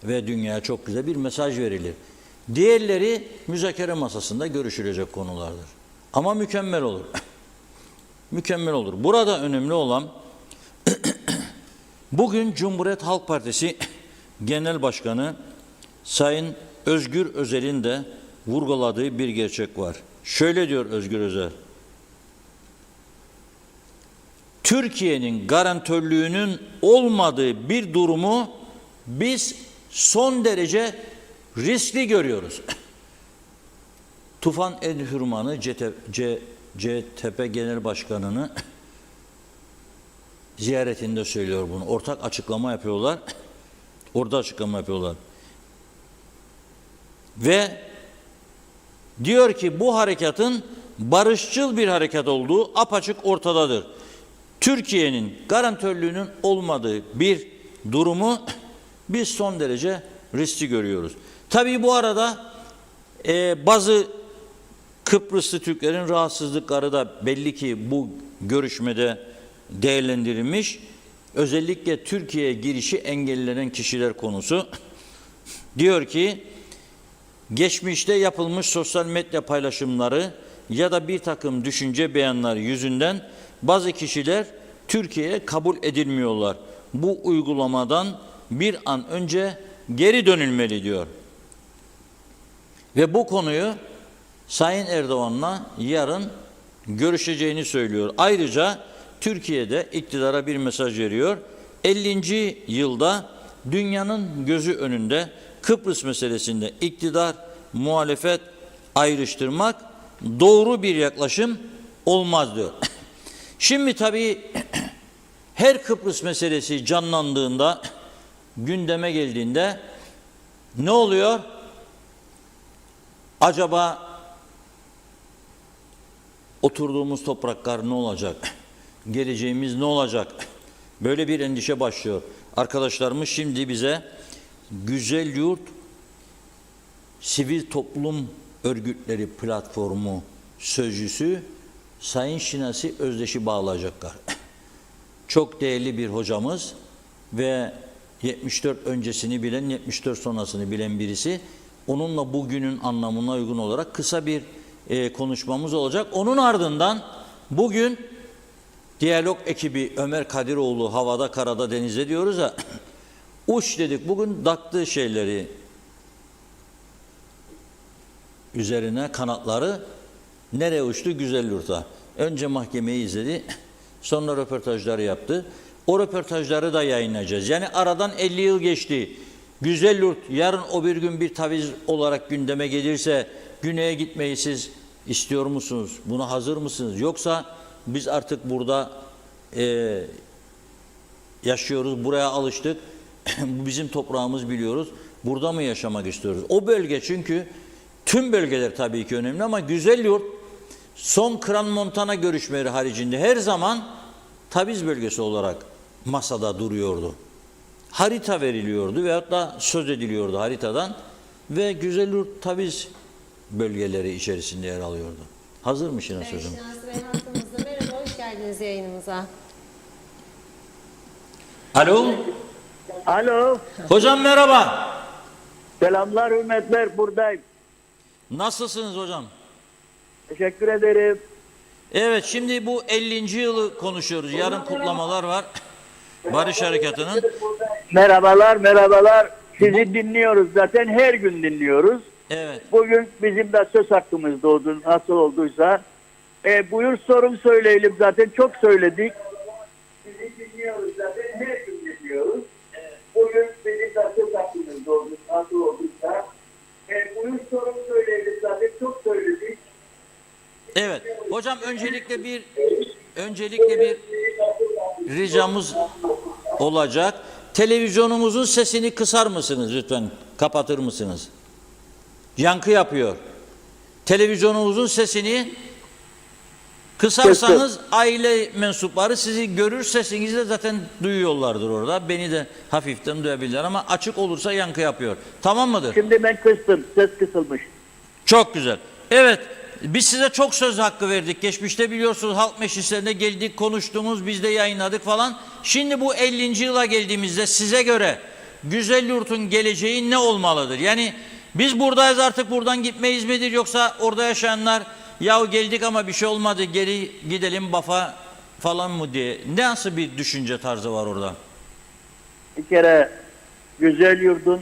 ve dünyaya çok güzel bir mesaj verilir. Diğerleri müzakere masasında görüşülecek konulardır. Ama mükemmel olur. Mükemmel olur. Burada önemli olan bugün Cumhuriyet Halk Partisi Genel Başkanı Sayın Özgür Özel'in de vurguladığı bir gerçek var. Şöyle diyor Özgür Özel: Türkiye'nin garantörlüğünün olmadığı bir durumu biz son derece riskli görüyoruz. Tufan El-Hürman'ı CTP Genel Başkanı'nı ziyaretinde söylüyor bunu. Ortak açıklama yapıyorlar. Orada açıklama yapıyorlar. Ve diyor ki bu harekatın barışçıl bir harekat olduğu apaçık ortadadır. Türkiye'nin garantörlüğünün olmadığı bir durumu biz son derece riskli görüyoruz. Tabii bu arada bazı Kıbrıslı Türklerin rahatsızlıkları da belli ki bu görüşmede değerlendirilmiş. Özellikle Türkiye'ye girişi engellenen kişiler konusu. Diyor ki geçmişte yapılmış sosyal medya paylaşımları ya da bir takım düşünce beyanları yüzünden bazı kişiler Türkiye'ye kabul edilmiyorlar. Bu uygulamadan bir an önce geri dönülmeli diyor. Ve bu konuyu Sayın Erdoğan'la yarın görüşeceğini söylüyor. Ayrıca Türkiye'de iktidara bir mesaj veriyor. 50. yılda dünyanın gözü önünde Kıbrıs meselesinde iktidar, muhalefet ayrıştırmak doğru bir yaklaşım olmaz diyor. Şimdi tabii her Kıbrıs meselesi canlandığında, gündeme geldiğinde ne oluyor? Acaba oturduğumuz topraklar ne olacak? Geleceğimiz ne olacak? Böyle bir endişe başlıyor. Arkadaşlarımız şimdi bize Güzel Yurt Sivil Toplum Örgütleri Platformu sözcüsü Sayın Şinasi Özdeş'i bağlayacaklar. Çok değerli bir hocamız ve 74 öncesini bilen, 74 sonrasını bilen birisi. Onunla bugünün anlamına uygun olarak kısa bir konuşmamız olacak. Onun ardından bugün diyalog ekibi Ömer Kadiroğlu havada, karada, denizde diyoruz ya, uç dedik. Bugün taktığı şeyleri üzerine kanatları nereye uçtu? Güzelyurt'a. Önce mahkemeyi izledi, sonra röportajları yaptı. O röportajları da yayınlayacağız. Yani aradan 50 yıl geçti. Güzelyurt yarın o bir gün bir taviz olarak gündeme gelirse güneye gitmeyi siz istiyor musunuz? Buna hazır mısınız? Yoksa biz artık burada yaşıyoruz, buraya alıştık. Bu bizim toprağımız, biliyoruz. Burada mı yaşamak istiyoruz? O bölge, çünkü tüm bölgeler tabii ki önemli ama Güzelyurt son Kran-Montana görüşmeleri haricinde her zaman taviz bölgesi olarak masada duruyordu. Harita veriliyordu veyahut da söz ediliyordu haritadan ve Güzelyurt taviz bölgeleri içerisinde yer alıyordu. Hazır mı Şinas Hocam? Şinasi Bey hattımızda. Merhaba, hoş geldiniz yayınımıza. Alo. Alo. Hocam merhaba. Selamlar, hürmetler, buradayım. Nasılsınız hocam? Teşekkür ederim. Evet, şimdi bu 50. yılı konuşuyoruz. Yarın kutlamalar var. Barış Harekatı'nın. Merhabalar, merhabalar. Sizi dinliyoruz zaten, her gün dinliyoruz. Evet. Bugün bizim de söz hakkımız doğdu, nasıl olduysa. Buyur, sorum söyleyelim, zaten çok söyledik. Sizi dinliyoruz zaten, her gün dinliyoruz. Bugün bizim de söz hakkımız doğdu, nasıl olduysa. Buyur, sorum söyleyelim, zaten çok söyledik. Evet. Hocam öncelikle bir ricamız olacak. Televizyonumuzun sesini kısar mısınız lütfen? Kapatır mısınız? Yankı yapıyor. Televizyonumuzun sesini kısarsanız aile mensupları sizi görür, sesinizi de zaten duyuyorlardır orada. Beni de hafiften duyabilirler ama açık olursa yankı yapıyor. Tamam mıdır? Şimdi ben kıstım, ses kısılmış. Çok güzel. Evet, biz size çok söz hakkı verdik. Geçmişte biliyorsunuz halk meclislerine geldik, konuştuğumuz, biz de yayınladık falan. Şimdi bu 50. yıla geldiğimizde size göre Güzelyurt'un geleceği ne olmalıdır? Yani biz buradayız, artık buradan gitmeyiz midir, yoksa orada yaşayanlar yahu geldik ama bir şey olmadı, geri gidelim Baf'a falan mı diye. Nasıl bir düşünce tarzı var orada? Bir kere Güzelyurt'un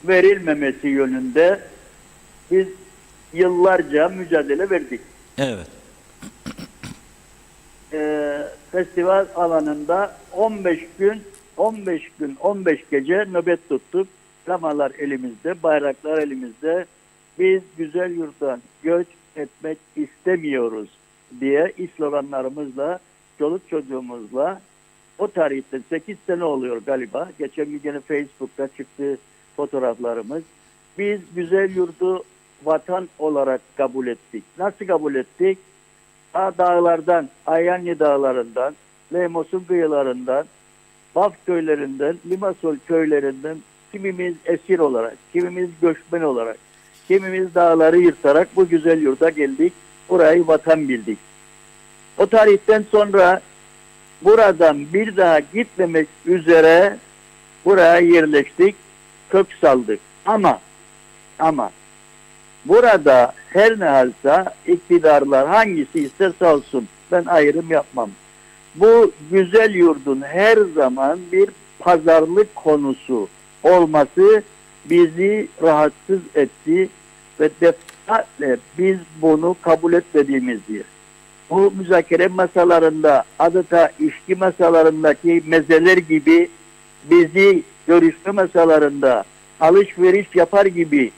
verilmemesi yönünde biz yıllarca mücadele verdik. Evet. Festival alanında 15 gün 15 gece nöbet tuttuk. Flamalar elimizde, bayraklar elimizde. Biz Güzelyurt'tan göç etmek istemiyoruz diye sloganlarımızla, çoluk çocuğumuzla, o tarihte 8 sene oluyor galiba. Geçen gün gene Facebook'ta çıktı fotoğraflarımız. Biz Güzelyurt'u vatan olarak kabul ettik. Nasıl kabul ettik? Dağlardan, Ayani dağlarından, Lemos'un kıyılarından, Baf köylerinden, Limasol köylerinden kimimiz esir olarak, kimimiz göçmen olarak, kimimiz dağları yırtarak bu güzel yurda geldik. Burayı vatan bildik. O tarihten sonra buradan bir daha gitmemek üzere buraya yerleştik, kök saldık. Ama burada her ne halsa iktidarlar hangisi isterse olsun, ben ayrım yapmam. Bu güzel yurdun her zaman bir pazarlık konusu olması bizi rahatsız etti ve defaatle biz bunu kabul etmediğimizdir. Bu müzakere masalarında adeta içki masalarındaki mezeler gibi bizi görüşme masalarında alışveriş yapar gibi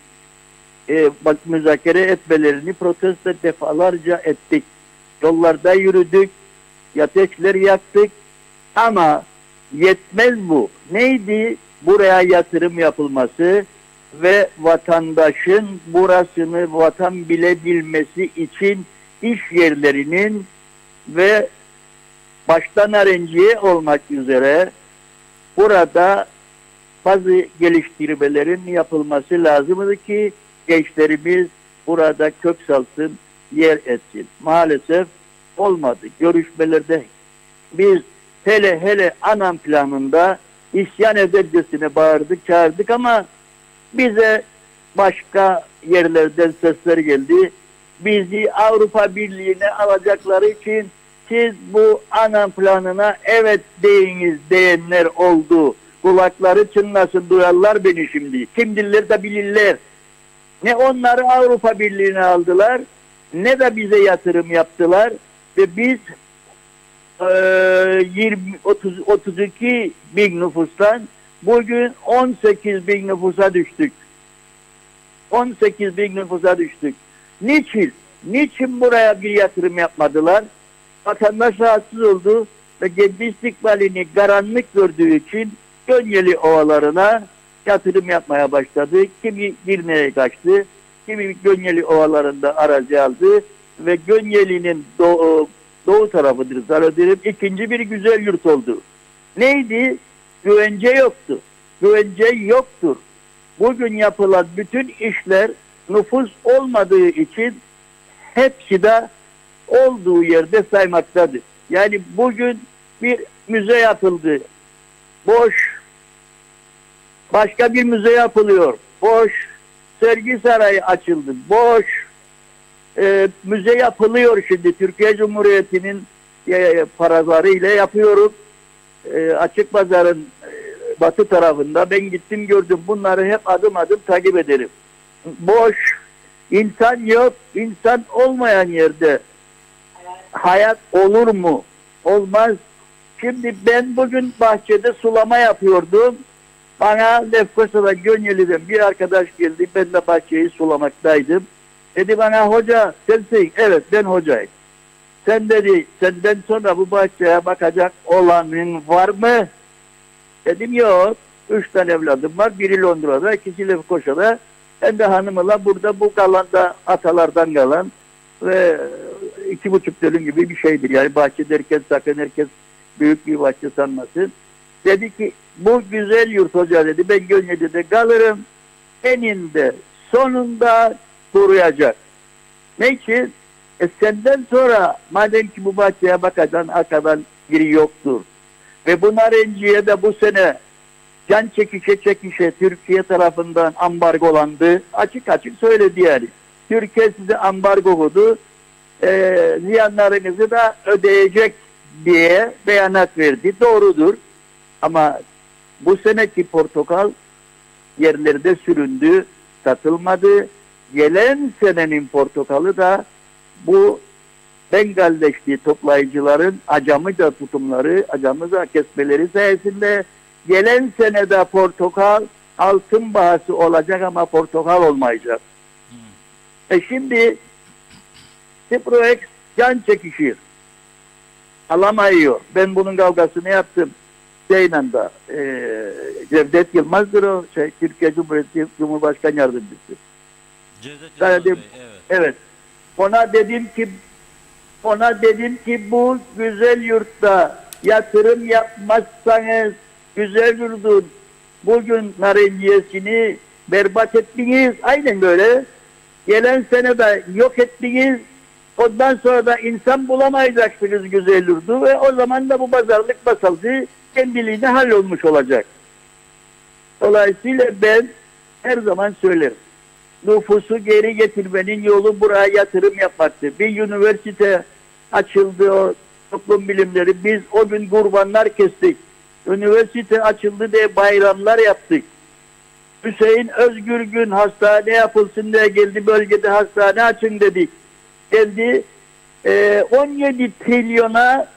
bak müzakere etmelerini protesto defalarca ettik. Yollarda yürüdük, ateşler yaktık ama yetmez bu. Neydi? Buraya yatırım yapılması ve vatandaşın burasını vatan bilebilmesi için iş yerlerinin ve başta Narenciye olmak üzere burada bazı geliştirmelerin yapılması lazımdı ki gençlerimiz burada kök salsın, yer etsin. Maalesef olmadı. Görüşmelerde biz hele ANAM planında isyan edercesine bağırdık, çağırdık ama bize başka yerlerden sesler geldi. Bizi Avrupa Birliği'ne alacakları için siz bu ANAM planına evet deyiniz diyenler oldu. Kulakları çınlasın, duyarlar beni şimdi. Kimdirler de bilirler. Ne onları Avrupa Birliği'ne aldılar ne de bize yatırım yaptılar ve biz 32 bin nüfustan bugün 18 bin nüfusa düştük. 18 bin nüfusa düştük. Niçin? Niçin buraya bir yatırım yapmadılar? Vatandaş rahatsız oldu ve kendi istikbalini karanlık gördüğü için Gönyeli ovalarına yatırım yapmaya başladı. Kimi Girne'ye kaçtı, kimi Gönyeli ovalarında arazi aldı ve Gönyeli'nin doğu tarafıdır zannederim ikinci bir güzel yurt oldu. Neydi? Güvence yoktu. Güvence yoktur. Bugün yapılan bütün işler nüfus olmadığı için hepsi de olduğu yerde saymaktadır. Yani bugün bir müze yapıldı. Boş. Başka bir müze yapılıyor. Boş. Sergi sarayı açıldı. Boş. Müze yapılıyor şimdi. Türkiye Cumhuriyeti'nin paralarıyla yapıyoruz. Açık Pazar'ın batı tarafında ben gittim gördüm. Bunları hep adım adım takip ederim. Boş. İnsan yok. İnsan olmayan yerde hayat olur mu? Olmaz. Şimdi ben bugün bahçede sulama yapıyordum. Bana Lefkoşa'dan, Gönyeli'den bir arkadaş geldi. Ben de bahçeyi sulamaktaydım. Dedi bana hoca sensin. Evet ben hocayım. Sen dedi senden sonra bu bahçeye bakacak olanın var mı? Dedim yok. 3 tane evladım var. Biri Londra'da, ikisi Lefkoşa'da. Ben de hanımla burada bu kalanda atalardan kalan ve 2,5 dönüm gibi bir şeydir. Yani bahçe derken sakın herkes büyük bir bahçe sanmasın. Dedi ki bu güzel yurt hoca dedi. Ben Gönyeli'de kalırım. Eninde sonunda koruyacak. Ne için? Senden sonra madem ki bu bahçeye bakadan arkadan biri yoktur. Ve bu Narenciye de bu sene can çekişe Türkiye tarafından ambargolandı. Açık açık söyledi yani. Türkiye size ambargo koydu. Ziyanlarınızı da ödeyecek diye beyanat verdi. Doğrudur. Ama bu seneki portakal yerlerde süründü, satılmadı. Gelen senenin portakalı da bu Bengaldeşli toplayıcıların acamica tutumları, acamica kesmeleri sayesinde gelen senede portakal altın bahası olacak ama portakal olmayacak. Şimdi Ciproex can çekişir. Alamıyor. Ben bunun kavgasını yaptım. Ceylan'da Cevdet Yılmaz'dır o. Türkiye Cumhuriyeti Cumhurbaşkanı Yardımcısı. Cevdet Yılmaz Bey, evet. Ona dedim ki bu güzel yurtta yatırım yapmazsanız güzel yurdun bugün Narenciyesini berbat ettiniz. Aynen böyle. Gelen sene de yok ettiniz. Ondan sonra da insan bulamayacaksınız güzel yurdu ve o zaman da bu pazarlık basaldı kendiliğine hallolmuş olacak. Dolayısıyla ben her zaman söylerim. Nüfusu geri getirmenin yolu buraya yatırım yapmaktır. Bir üniversite açıldı o toplum bilimleri. Biz o gün kurbanlar kestik. Üniversite açıldı diye bayramlar yaptık. Hüseyin Özgürgün hastane yapılsın diye geldi bölgede hastane açın dedik. Geldi 17 trilyona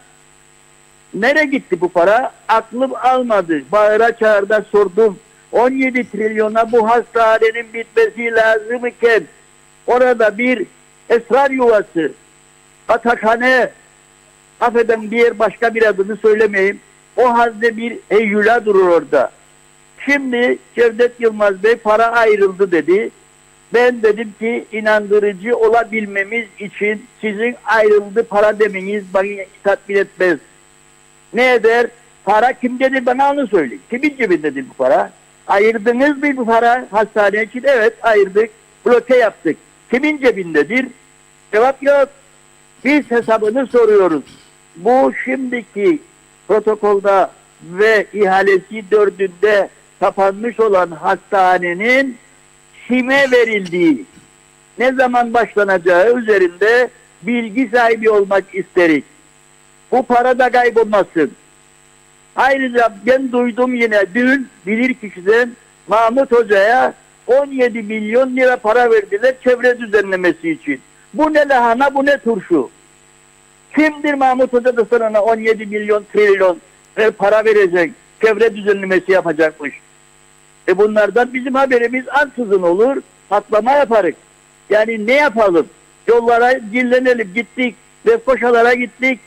Nereye gitti bu para? Aklım almadı. Bağıra çağırda sordum. 17 trilyona bu hastanenin bitmesi lazım iken orada bir esrar yuvası, atakhane, affeden bir yer, başka bir adını söylemeyeyim. O halde bir heyyula durur orada. Şimdi Cevdet Yılmaz Bey para ayrıldı dedi. Ben dedim ki inandırıcı olabilmemiz için sizin ayrıldı para demeniz beni tatmin etmez. Ne eder? Para kimdedir, bana onu söyleyin. Kimin cebindedir bu para? Ayırdınız mı bu para hastane için? Evet, ayırdık. Bloke yaptık. Kimin cebindedir? Cevap yok. Biz hesabını soruyoruz. Bu şimdiki protokolda ve ihalesi 4'ünde kapanmış olan hastanenin kime verildiği, ne zaman başlanacağı üzerinde bilgi sahibi olmak isteriz. Bu para da kaybolmasın. Ayrıca ben duydum yine dün bilirkişiden Mahmut Hoca'ya 17 milyon lira para verdiler çevre düzenlemesi için. Bu ne lahana, bu ne turşu? Kimdir Mahmut Hoca da sana 17 milyon trilyon para verecek, çevre düzenlemesi yapacakmış? Bunlardan bizim haberimiz ansızın olur, patlama yaparız. Yani ne yapalım? Yollara dinlenelim, gittik, Lefkoşalara gittik,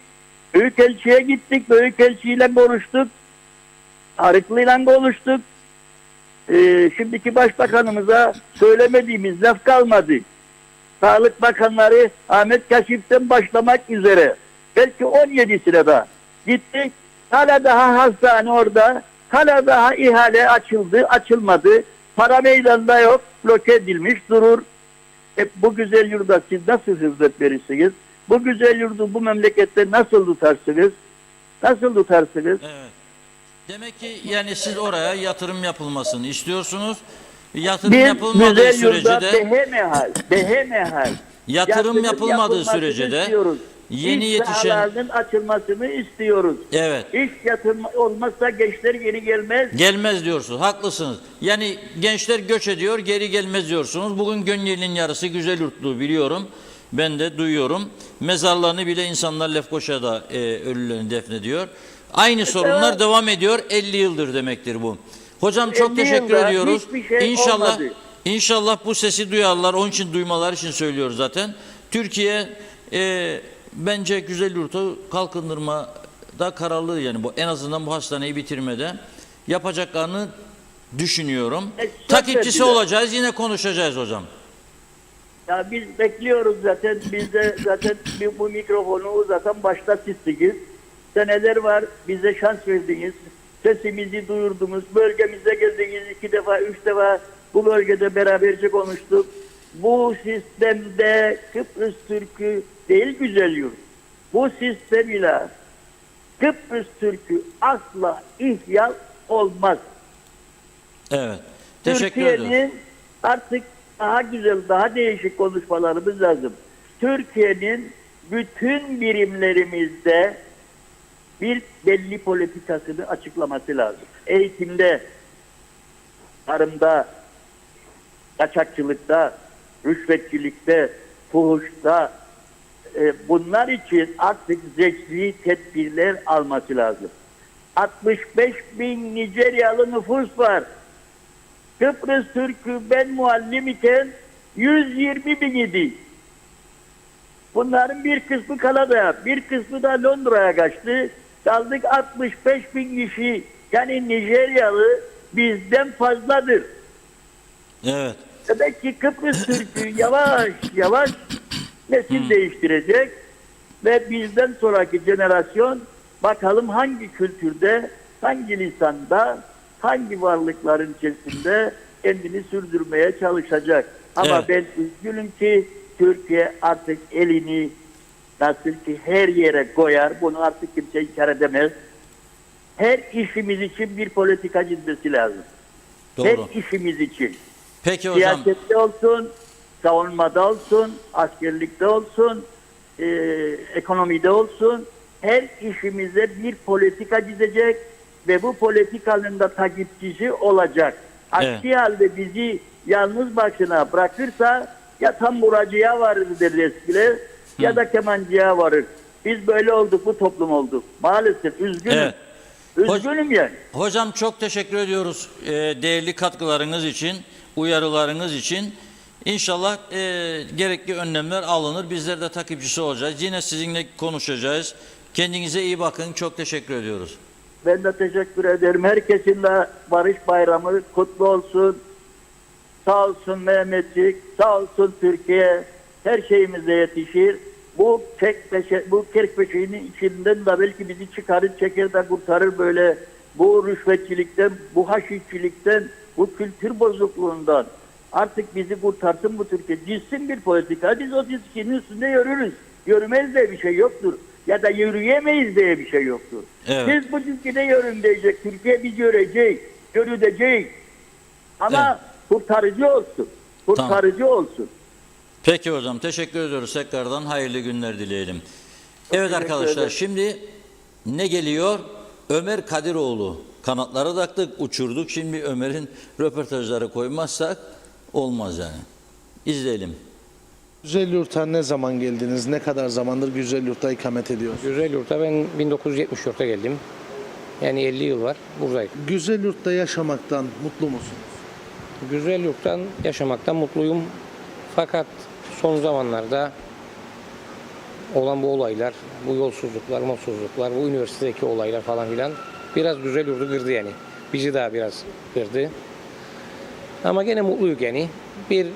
Büyükelçi'ye gittik, Büyükelçi'yle konuştuk, Arıklı'yla konuştuk. Şimdiki başbakanımıza söylemediğimiz laf kalmadı. Sağlık Bakanları Ahmet Kaşif'ten başlamak üzere. Belki 17'sine de gittik. Hala daha hastane orada. Hala daha ihale açıldı, açılmadı. Para meydanda yok. Bloke edilmiş durur. Bu güzel yurda siz nasıl hizmet verirsiniz? Bu güzel yurdu bu memlekette nasıl tutarsınız? Nasıl tutarsınız? Evet. Demek ki yani siz oraya yatırım yapılmasını istiyorsunuz. Yatırım Biz yapılmadığı güzel sürece yurda de behemehal yatırım yapılmadığı yapılmasını sürece de istiyoruz. yeni İş yetişen sahalarının açılmasını istiyoruz. evet İş yatırım olmazsa gençler geri gelmez. gelmez diyorsunuz. Haklısınız. Yani gençler göç ediyor, geri gelmez diyorsunuz. Bugün Gönyeli'nin yarısı güzel yurtlu biliyorum. Ben de duyuyorum. Mezarlarını bile insanlar Lefkoşa'da ölülerini defnediyor. Aynı sorunlar devam ediyor. 50 yıldır demektir bu. Hocam çok 50 teşekkür yılda ediyoruz. hiçbir şey İnşallah olmadı. İnşallah bu sesi duyarlar. Onun için duymaları için söylüyoruz zaten. Türkiye bence güzel yurtu kalkındırmada kararlı, yani bu en azından bu hastaneyi bitirmede yapacaklarını düşünüyorum. Çok Takipçisi güzel. olacağız, yine konuşacağız hocam. Ya biz bekliyoruz zaten. Biz de zaten bu mikrofonu uzatan başta sizsiniz. Seneler var, bize şans verdiniz. Sesimizi duyurdunuz. Bölgemize geldiniz 2 defa, 3 defa bu bölgede beraberce konuştuk. Bu sistemde Kıbrıs Türk'ü değil güzel yurt. Bu sistem ile Kıbrıs Türk'ü asla ihlal olmaz. Evet. Teşekkür ederim. Türkiye'nin artık daha güzel, daha değişik konuşmalarımız lazım. Türkiye'nin bütün birimlerimizde bir belli politikasını açıklaması lazım. Eğitimde, tarımda, kaçakçılıkta, rüşvetçilikte, fuhuşta bunlar için artık zeki tedbirler alması lazım. 65 bin Nijeryalı nüfus var. Kıbrıs Türk'ü ben muallim iken 120 bin idi. Bunların bir kısmı Kanada'ya, bir kısmı da Londra'ya kaçtı. Kaldık 65 bin kişi. Yani Nijeryalı bizden fazladır. Evet. Demek ki Kıbrıs Türk'ü yavaş yavaş nesil değiştirecek ve bizden sonraki jenerasyon bakalım hangi kültürde, hangi lisanda, hangi varlıkların içerisinde kendini sürdürmeye çalışacak. Ama Evet. ben üzgünüm ki Türkiye artık elini nasıl ki her yere koyar, bunu artık kimse inkar edemez. Her işimiz için bir politika çizmesi lazım. Doğru. Her işimiz için. Peki hocam. Siyasette olsun, savunmada olsun, askerlikte olsun, ekonomide olsun, her işimize bir politika çizecek ve bu politikanın da takipçisi olacak. Aksi halde bizi yalnız başına bırakırsa ya tamburacıya varır der eskiler ya da kemancıya varır. Biz böyle olduk, bu toplum olduk. Maalesef üzgünüm. Evet. Üzgünüm yani. Hocam çok teşekkür ediyoruz değerli katkılarınız için, uyarılarınız için. İnşallah gerekli önlemler alınır. Bizler de takipçisi olacağız. Yine sizinle konuşacağız. Kendinize iyi bakın. Çok teşekkür ediyoruz. Ben de teşekkür ederim. Herkesin de Barış Bayramı kutlu olsun. Sağ olsun Mehmetçik, sağ olsun Türkiye. Her şeyimize yetişir. Bu kerpeşeğinin içinden de belki bizi çıkarır, çeker de kurtarır böyle. Bu rüşvetçilikten, bu haşişçilikten, bu kültür bozukluğundan. Artık bizi kurtarsın bu Türkiye. Cizsin bir politika. Biz o çizginin üstünde yürürüz. Yürümeyiz diye bir şey yoktur. Ya da yürüyemeyiz diye bir şey yoktur. Evet. Biz bu çizgide yürün diyecek. Türkiye biz görecek, görülecek. Ama kurtarıcı olsun. Kurtarıcı olsun. Peki hocam, teşekkür ediyoruz. Tekrardan hayırlı günler dileyelim. Evet arkadaşlar, ederim. şimdi ne geliyor? Ömer Kadiroğlu. Kanatları taktık, uçurduk. Şimdi Ömer'in röportajları koymazsak olmaz yani. İzleyelim. Güzelyurt'a ne zaman geldiniz? Ne kadar zamandır Güzelyurt'ta ikamet ediyorsunuz? Güzelyurt'a ben 1974'te geldim. Yani 50 yıl var buradayım. Güzelyurt'ta yaşamaktan mutlu musunuz? Güzelyurt'tan yaşamaktan mutluyum. Fakat son zamanlarda olan bu olaylar, bu yolsuzluklar, mutsuzluklar, bu üniversitedeki olaylar falan filan biraz Güzelyurt'u kırdı yani. Bizi daha biraz kırdı. Ama gene mutluyuz yani. Bir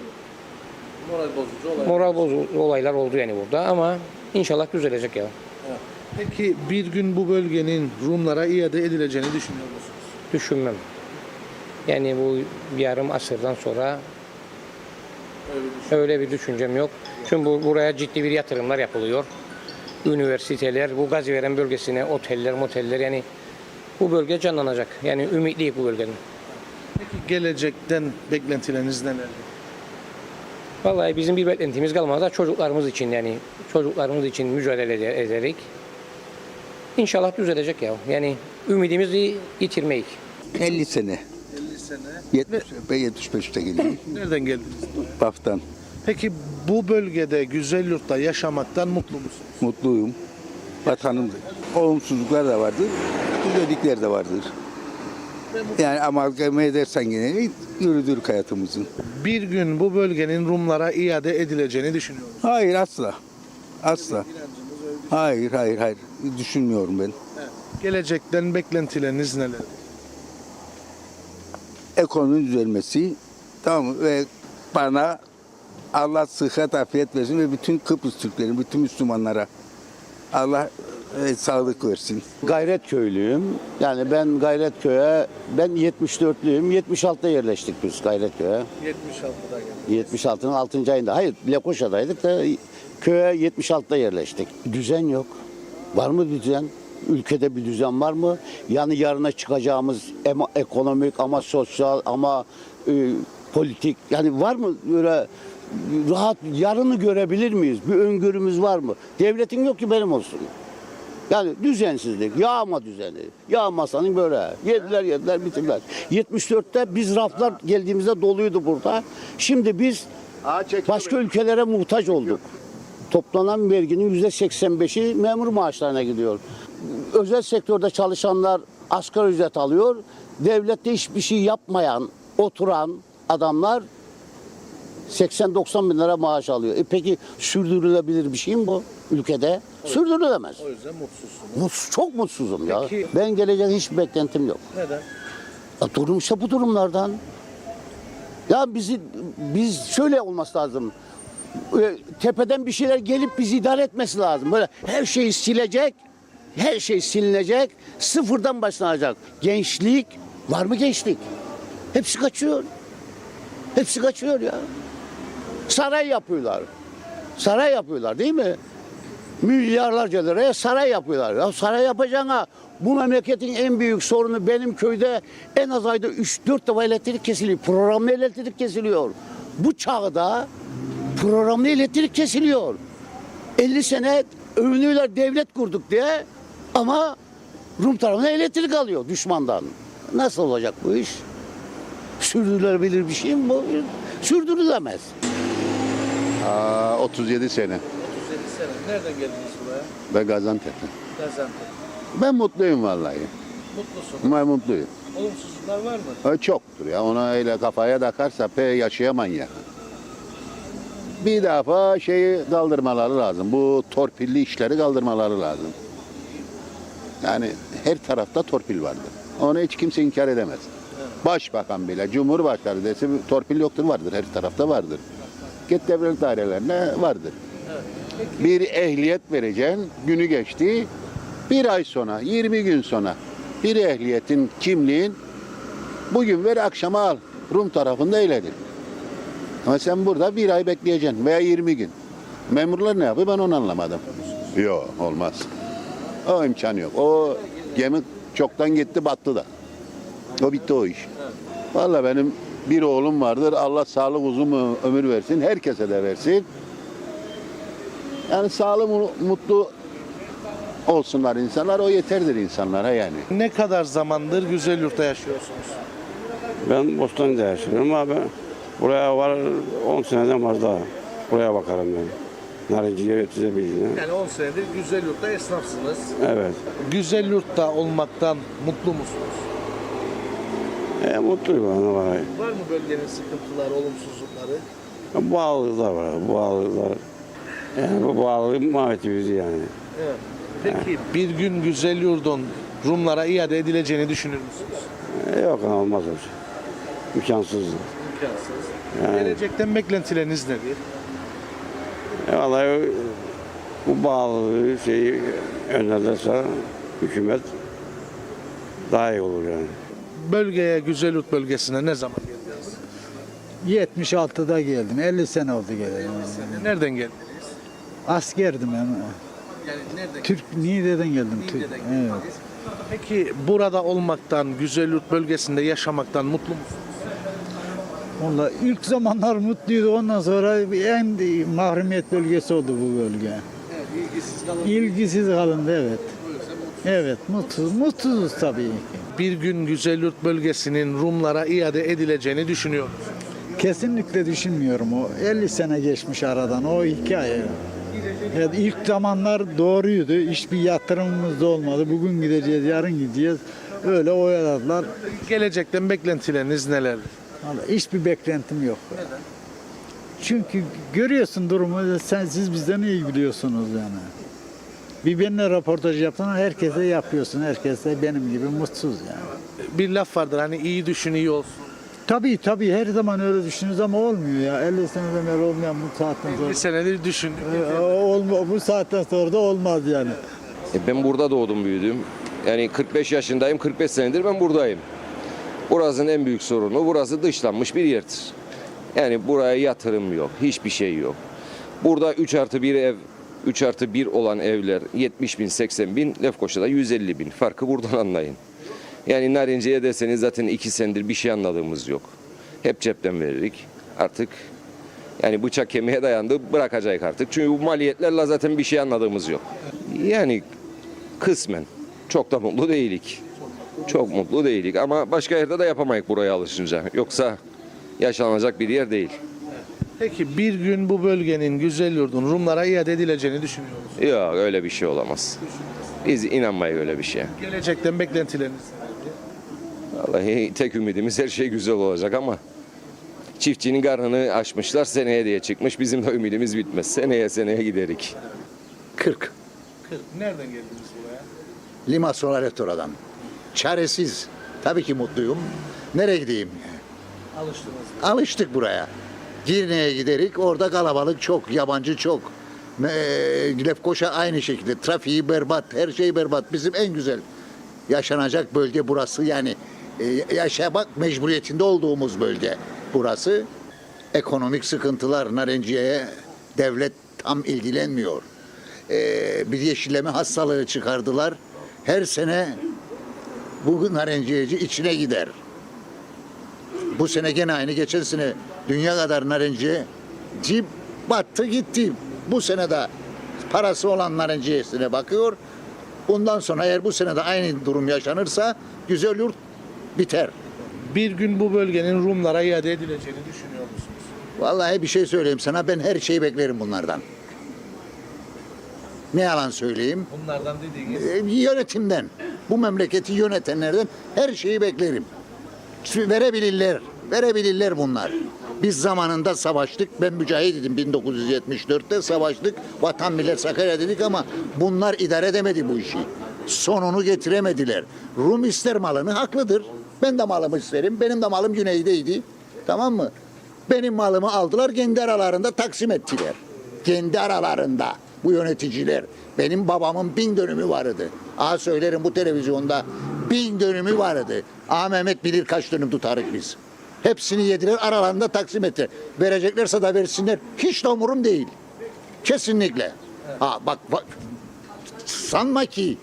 moral bozucu olaylar oldu yani burada ama inşallah düzelecek ya. Peki bir gün bu bölgenin Rumlara iade edileceğini düşünüyor musunuz? Düşünmem. Yani bu yarım asırdan sonra öyle bir düşüncem yok. Çünkü buraya ciddi bir yatırımlar yapılıyor. Üniversiteler, bu Gaziveren bölgesine oteller, moteller yani bu bölge canlanacak. Yani ümitliyim bu bölgenin. Peki gelecekten beklentileriniz neler? Vallahi bizim bir beklentimiz kalmadı da çocuklarımız için yani çocuklarımız için mücadele ederek İnşallah düzelecek ya. Yani ümidimizi yitirmeyik. 50 sene. 50 sene. 75'te geldim. Nereden geldiniz? Baf'tan. Peki bu bölgede Güzelyurt'ta yaşamaktan mutlu musunuz? Mutluyum. Vatanımdır. Olumsuzluklar da vardır. Güzellikler de vardır. Yani amalgame edersen yine yürüdür hayatımızın. Bir gün bu bölgenin Rumlara iade edileceğini düşünüyor musunuz? Hayır asla. Asla. Hayır. Düşünmüyorum ben. Gelecekten beklentileriniz neler? Ekonominin düzelmesi, tamam mı? Ve bana Allah sıhhat, afiyet versin ve bütün Kıbrıs Türklerin, bütün Müslümanlara Allah sağlık versin. Gayretköylüyüm. Yani ben Gayretköy'e, ben 74'lüyüm. 76'da yerleştik biz Gayretköy'e. 76'da geldim. 76'nın 6. ayında. Hayır, Lekoşa'daydık da köye 76'da yerleştik. Düzen yok. Var mı bir düzen? Ülkede bir düzen var mı? Yani yarına çıkacağımız ama ekonomik ama sosyal ama politik yani var mı böyle rahat yarını görebilir miyiz? Bir öngörümüz var mı? Devletin yok ki benim olsun. Yani düzensizlik, yağma düzeni. Yağmasanın böyle. Yediler, bitirdiler. 74'te biz raflar geldiğimizde doluydu burada. Şimdi biz başka ülkelere muhtaç olduk. Toplanan verginin %85'i memur maaşlarına gidiyor. Özel sektörde çalışanlar asgari ücret alıyor. Devlette hiçbir şey yapmayan, oturan adamlar 80-90 bin lira maaş alıyor. Peki sürdürülebilir bir şey mi bu ülkede? Sürdürülemez. O yüzden mutsuzsunuz. Çok mutsuzum ya. Peki- Ben gelecek hiçbir beklentim yok. Neden? Ya durum işte bu durumlardan. Ya biz şöyle olması lazım. Tepeden bir şeyler gelip bizi idare etmesi lazım. Böyle her şeyi silecek. Her şey silinecek. Sıfırdan başlanacak. Gençlik. Var mı gençlik? Hepsi kaçıyor. Hepsi kaçıyor ya. Saray yapıyorlar. Saray yapıyorlar değil mi? Milyarlarca liraya saray yapıyorlar. Ya saray yapacağına bu memleketin en büyük sorunu benim köyde en az ayda 3-4 defa elektrik kesiliyor. Programlı elektrik kesiliyor. Bu çağda programlı elektrik kesiliyor. 50 sene övünüyorlar devlet kurduk diye ama Rum tarafına elektrik alıyor düşmandan. Nasıl olacak bu iş? Sürdürülebilir bir şey mi bu? Sürdürülemez. 37 sene. 37 sene. Nereden geldiniz buraya? Ve Gaziantep'te. Gaziantep. Ben mutluyum vallahi. Mutlusun. Ben mutluyum. Olumsuzluklar var mı? Çoktur ya. Ona öyle kafaya takarsa yaşayamam ya. Bir defa şeyi kaldırmaları lazım. Bu torpilli işleri kaldırmaları lazım. Yani her tarafta torpil vardır. Onu hiç kimse inkar edemez. Başbakan bile, Cumhurbaşkanı dese torpil yoktur, vardır. Her tarafta vardır. Git devlet dairelerine vardır. Bir ehliyet vereceksin, günü geçti. Bir ay sonra, 20 gün sonra bir ehliyetin kimliğin bugün ver, akşama al. Rum tarafında öyledir. Ama sen burada bir ay bekleyeceksin veya 20 gün. Memurlar ne yapıyor ben onu anlamadım. Yok, olmaz. O imkanı yok. O gemi çoktan gitti, battı da. O bitti o iş. Vallahi benim bir oğlum vardır. Allah sağlık uzun ömür versin. Herkese de versin. Yani sağlık mutlu olsunlar insanlar. O yeterdir insanlara yani. Ne kadar zamandır Güzelyurt'ta yaşıyorsunuz? Ben Bostancı'da yaşıyorum abi. Buraya var 10 seneden fazla. Buraya bakarım ben. Narinci yönetilebildiğine. Yani 10 senedir Güzelyurt'ta esnafsınız. Evet. Güzelyurt'ta olmaktan mutlu musunuz? Mutluyum ana var. Var mı bölgenin sıkıntıları, olumsuzlukları? Bağlılıklar var. Bağlılıklar. Yani bu bağlılık mahvetti bizi yani. Evet. Peki bir gün Güzelyurt'un Rumlara iade edileceğini düşünür müsünüz? Yok olmaz o şey. İmkansız. İmkansız. Yani. Gelecekten beklentileriniz nedir? Vallahi bu bağlılığı şeyi önlerse hükümet daha iyi olur yani. Bölgeye, Güzelyurt bölgesine ne zaman geldiniz? 76'da geldim. 50 sene oldu geleli. Nereden geldiniz? Askerdim ben. Yani nereden Niğde'den geldim. Niğde'den Evet. Peki burada olmaktan, Güzelyurt bölgesinde yaşamaktan mutlu musunuz? Vallahi ilk zamanlar mutluydu. Ondan sonra en mahrumiyet bölgesi oldu bu bölge. Evet, ilgisiz kalın. İlgisiz kalındı evet. Evet, mutsuzuz tabii ki. Bir gün Güzelyurt bölgesinin Rumlara iade edileceğini düşünüyor musunuz? Kesinlikle düşünmüyorum o. 50 sene geçmiş aradan o hikaye. Evet, ilk zamanlar doğruydu. Hiçbir yatırımımız da olmadı. Bugün gideceğiz, yarın gideceğiz. Öyle oyaladılar. Gelecekten beklentileriniz neler? Vallahi hiçbir beklentim yok. Neden? Çünkü görüyorsun durumu. Siz bizden iyi biliyorsunuz yani. Bir benimle röportaj yaptığında herkese yapıyorsun. Herkes de benim gibi mutsuz yani. Bir laf vardır hani iyi düşün iyi olsun. Tabii her zaman öyle düşünürüz ama olmuyor ya. 50 seneden beri olmayan bu saatten sonra. Bir senedir düşündük. Bu saatten sonra da olmaz yani. Ben burada doğdum büyüdüm. Yani 45 yaşındayım, 45 senedir ben buradayım. Burasının en büyük sorunu, burası dışlanmış bir yerdir. Yani buraya yatırım yok, hiçbir şey yok. Burada 3+1 ev, 3+1 olan evler 70 bin, 80 bin, Lefkoşa'da 150 bin. Farkı buradan anlayın. Yani Narinci'ye deseniz zaten 2 senedir bir şey anladığımız yok. Hep cepten veririk. Artık yani bıçak kemiğe dayandı, bırakacak artık. Çünkü bu maliyetlerle zaten bir şey anladığımız yok. Yani kısmen çok da mutlu değilik. Çok mutlu değilik ama başka yerde de yapamayız buraya alışınca. Yoksa yaşanacak bir yer değil. Peki bir gün bu bölgenin, Güzelyurt'un Rumlara iade edileceğini düşünüyor musunuz? Yok öyle bir şey olamaz. Biz inanmayız öyle bir şeye. Gelecekten beklentileriniz Vallahi tek ümidimiz her şey güzel olacak ama çiftçinin karnını açmışlar seneye diye çıkmış. Bizim de ümidimiz bitmez. Seneye giderik. 40. Nereden geldiniz buraya? Limassol Restoran'dan. Çaresiz. Tabii ki mutluyum. Nereye gideyim? Alıştınız. Alıştık buraya. Girne'ye giderik. Orada kalabalık çok. Yabancı çok. Lefkoşa aynı şekilde. Trafiği berbat. Her şey berbat. Bizim en güzel yaşanacak bölge burası. Yani yaşamak mecburiyetinde olduğumuz bölge burası. Ekonomik sıkıntılar Narinciye'ye devlet tam ilgilenmiyor. Bir yeşilleme hastalığı çıkardılar. Her sene bu narinciyeci içine gider. Bu sene gene aynı. Geçen sene dünya kadar narinciyeci battı gitti. Bu sene de parası olan narinciyesine bakıyor. Bundan sonra eğer bu sene de aynı durum yaşanırsa Güzelyurt biter. Bir gün bu bölgenin Rumlara iade edileceğini düşünüyor musunuz? Vallahi bir şey söyleyeyim sana, ben her şeyi beklerim bunlardan. Ne yalan söyleyeyim. Bunlardan dediğiniz. Yönetimden, bu memleketi yönetenlerden her şeyi beklerim. Verebilirler bunlar. Biz zamanında savaştık. Ben mücahit idim 1974'te savaştık. Vatan millet Sakarya dedik ama bunlar idare edemedi bu işi. Sonunu getiremediler. Rum ister malını, haklıdır. Ben de malımı isterim. Benim de malım güneydeydi. Tamam mı? Benim malımı aldılar, kendi aralarında taksim ettiler. Kendi aralarında bu yöneticiler. Benim babamın 1000 dönümü vardı. Söylerim bu televizyonda 1000 dönümü vardı. Mehmet bilir kaç dönüm tutarık biz. Hepsini yediler, aralarında taksim ettiler. Vereceklerse de versinler. Hiç de umurum değil. Kesinlikle. Bak sanma ki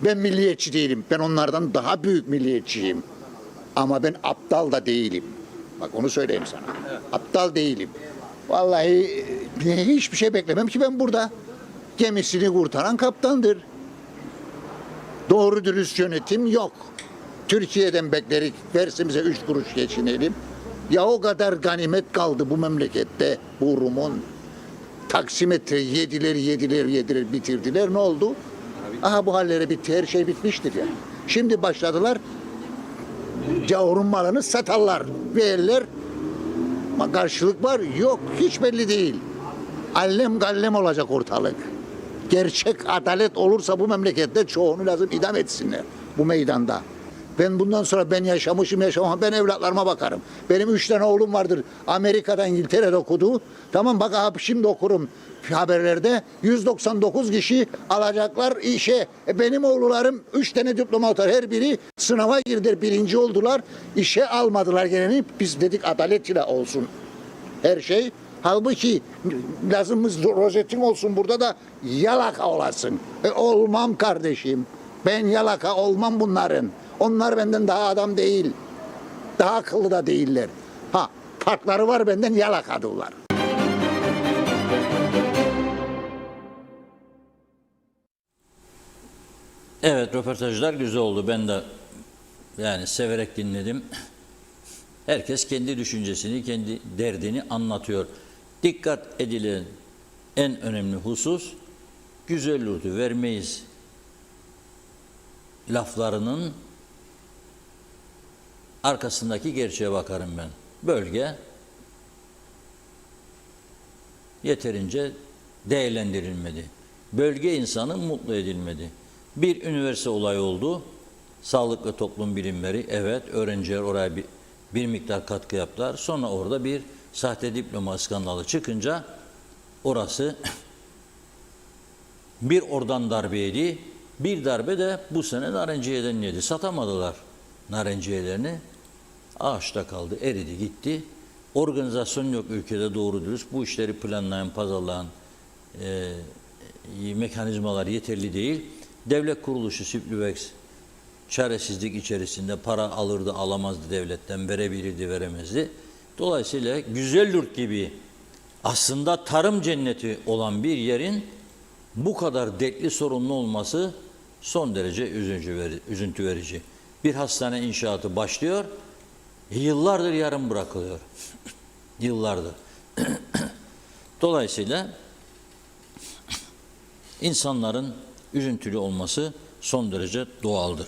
ben milliyetçi değilim. Ben onlardan daha büyük milliyetçiyim. Ama ben aptal da değilim. Bak onu söyleyeyim sana. Evet. Aptal değilim. Vallahi hiçbir şey beklemem ki ben burada. Gemisini kurtaran kaptandır. Doğru dürüst yönetim yok. Türkiye'den beklerik, versin bize 3 kuruş geçinelim. Ya o kadar ganimet kaldı bu memlekette, bu Rum'un. Taksimetre yediler, bitirdiler. Ne oldu? Bu hallere bitti, her şey bitmiştir ya. Şimdi başladılar, gavurun malını satarlar, verirler. Karşılık var, yok, hiç belli değil. Allem gallem olacak ortalık. Gerçek adalet olursa bu memlekette çoğunu lazım idam etsinler bu meydanda. Ben bundan sonra ben yaşamam, ben evlatlarıma bakarım. Benim 3 tane oğlum vardır. Amerika'da, İngiltere'de okudu. Tamam bak şimdi okurum haberlerde. 199 kişi alacaklar işe. Benim oğullarım 3 tane diploma atar. Her biri sınava girdiler, 1. oldular. İşe almadılar gene. Biz dedik adalet ile olsun her şey. Halbuki lazımız rozetim olsun burada da yalaka olasın. Olmam kardeşim. Ben yalaka olmam bunların. Onlar benden daha adam değil. Daha akıllı da değiller. Farkları var benden yalakadırlar. Evet, röportajlar güzel oldu. Ben de yani severek dinledim. Herkes kendi düşüncesini, kendi derdini anlatıyor. Dikkat edilen en önemli husus, güzel yurdu vermeyiz laflarının arkasındaki gerçeğe bakarım ben. Bölge yeterince değerlendirilmedi. Bölge insanı mutlu edilmedi. Bir üniversite olayı oldu. Sağlık ve toplum bilimleri, evet, öğrenciler oraya bir miktar katkı yaptılar. Sonra orada bir sahte diploma skandalı çıkınca orası bir oradan darbe yedi. Bir darbe de bu sene narenciyeden yedi. Satamadılar narenciyelerini. Ağaçta kaldı, eridi gitti. Organizasyon yok ülkede doğru dürüst. Bu işleri planlayan, pazarlayan mekanizmalar yeterli değil. Devlet kuruluşu Süplüvex çaresizlik içerisinde para alırdı, alamazdı devletten, verebilirdi, veremezdi. Dolayısıyla Güzelyurt gibi aslında tarım cenneti olan bir yerin bu kadar dertli sorunlu olması son derece üzüntü verici. Bir hastane inşaatı başlıyor, yıllardır yarım bırakılıyor. Yıllardır. Dolayısıyla insanların üzüntülü olması son derece doğaldır.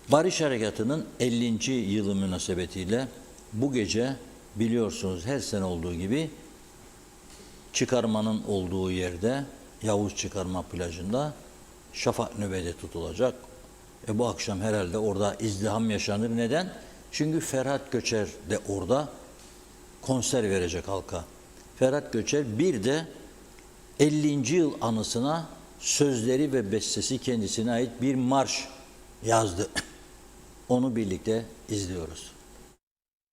Barış Harekatı'nın 50. yılı münasebetiyle bu gece biliyorsunuz her sene olduğu gibi çıkarmanın olduğu yerde Yavuz Çıkarma plajında şafak nöbeti tutulacak. Bu akşam herhalde orada izdiham yaşanır. Neden? Çünkü Ferhat Göçer de orada konser verecek halka. Ferhat Göçer bir de 50. yıl anısına sözleri ve bestesi kendisine ait bir marş yazdı. Onu birlikte izliyoruz.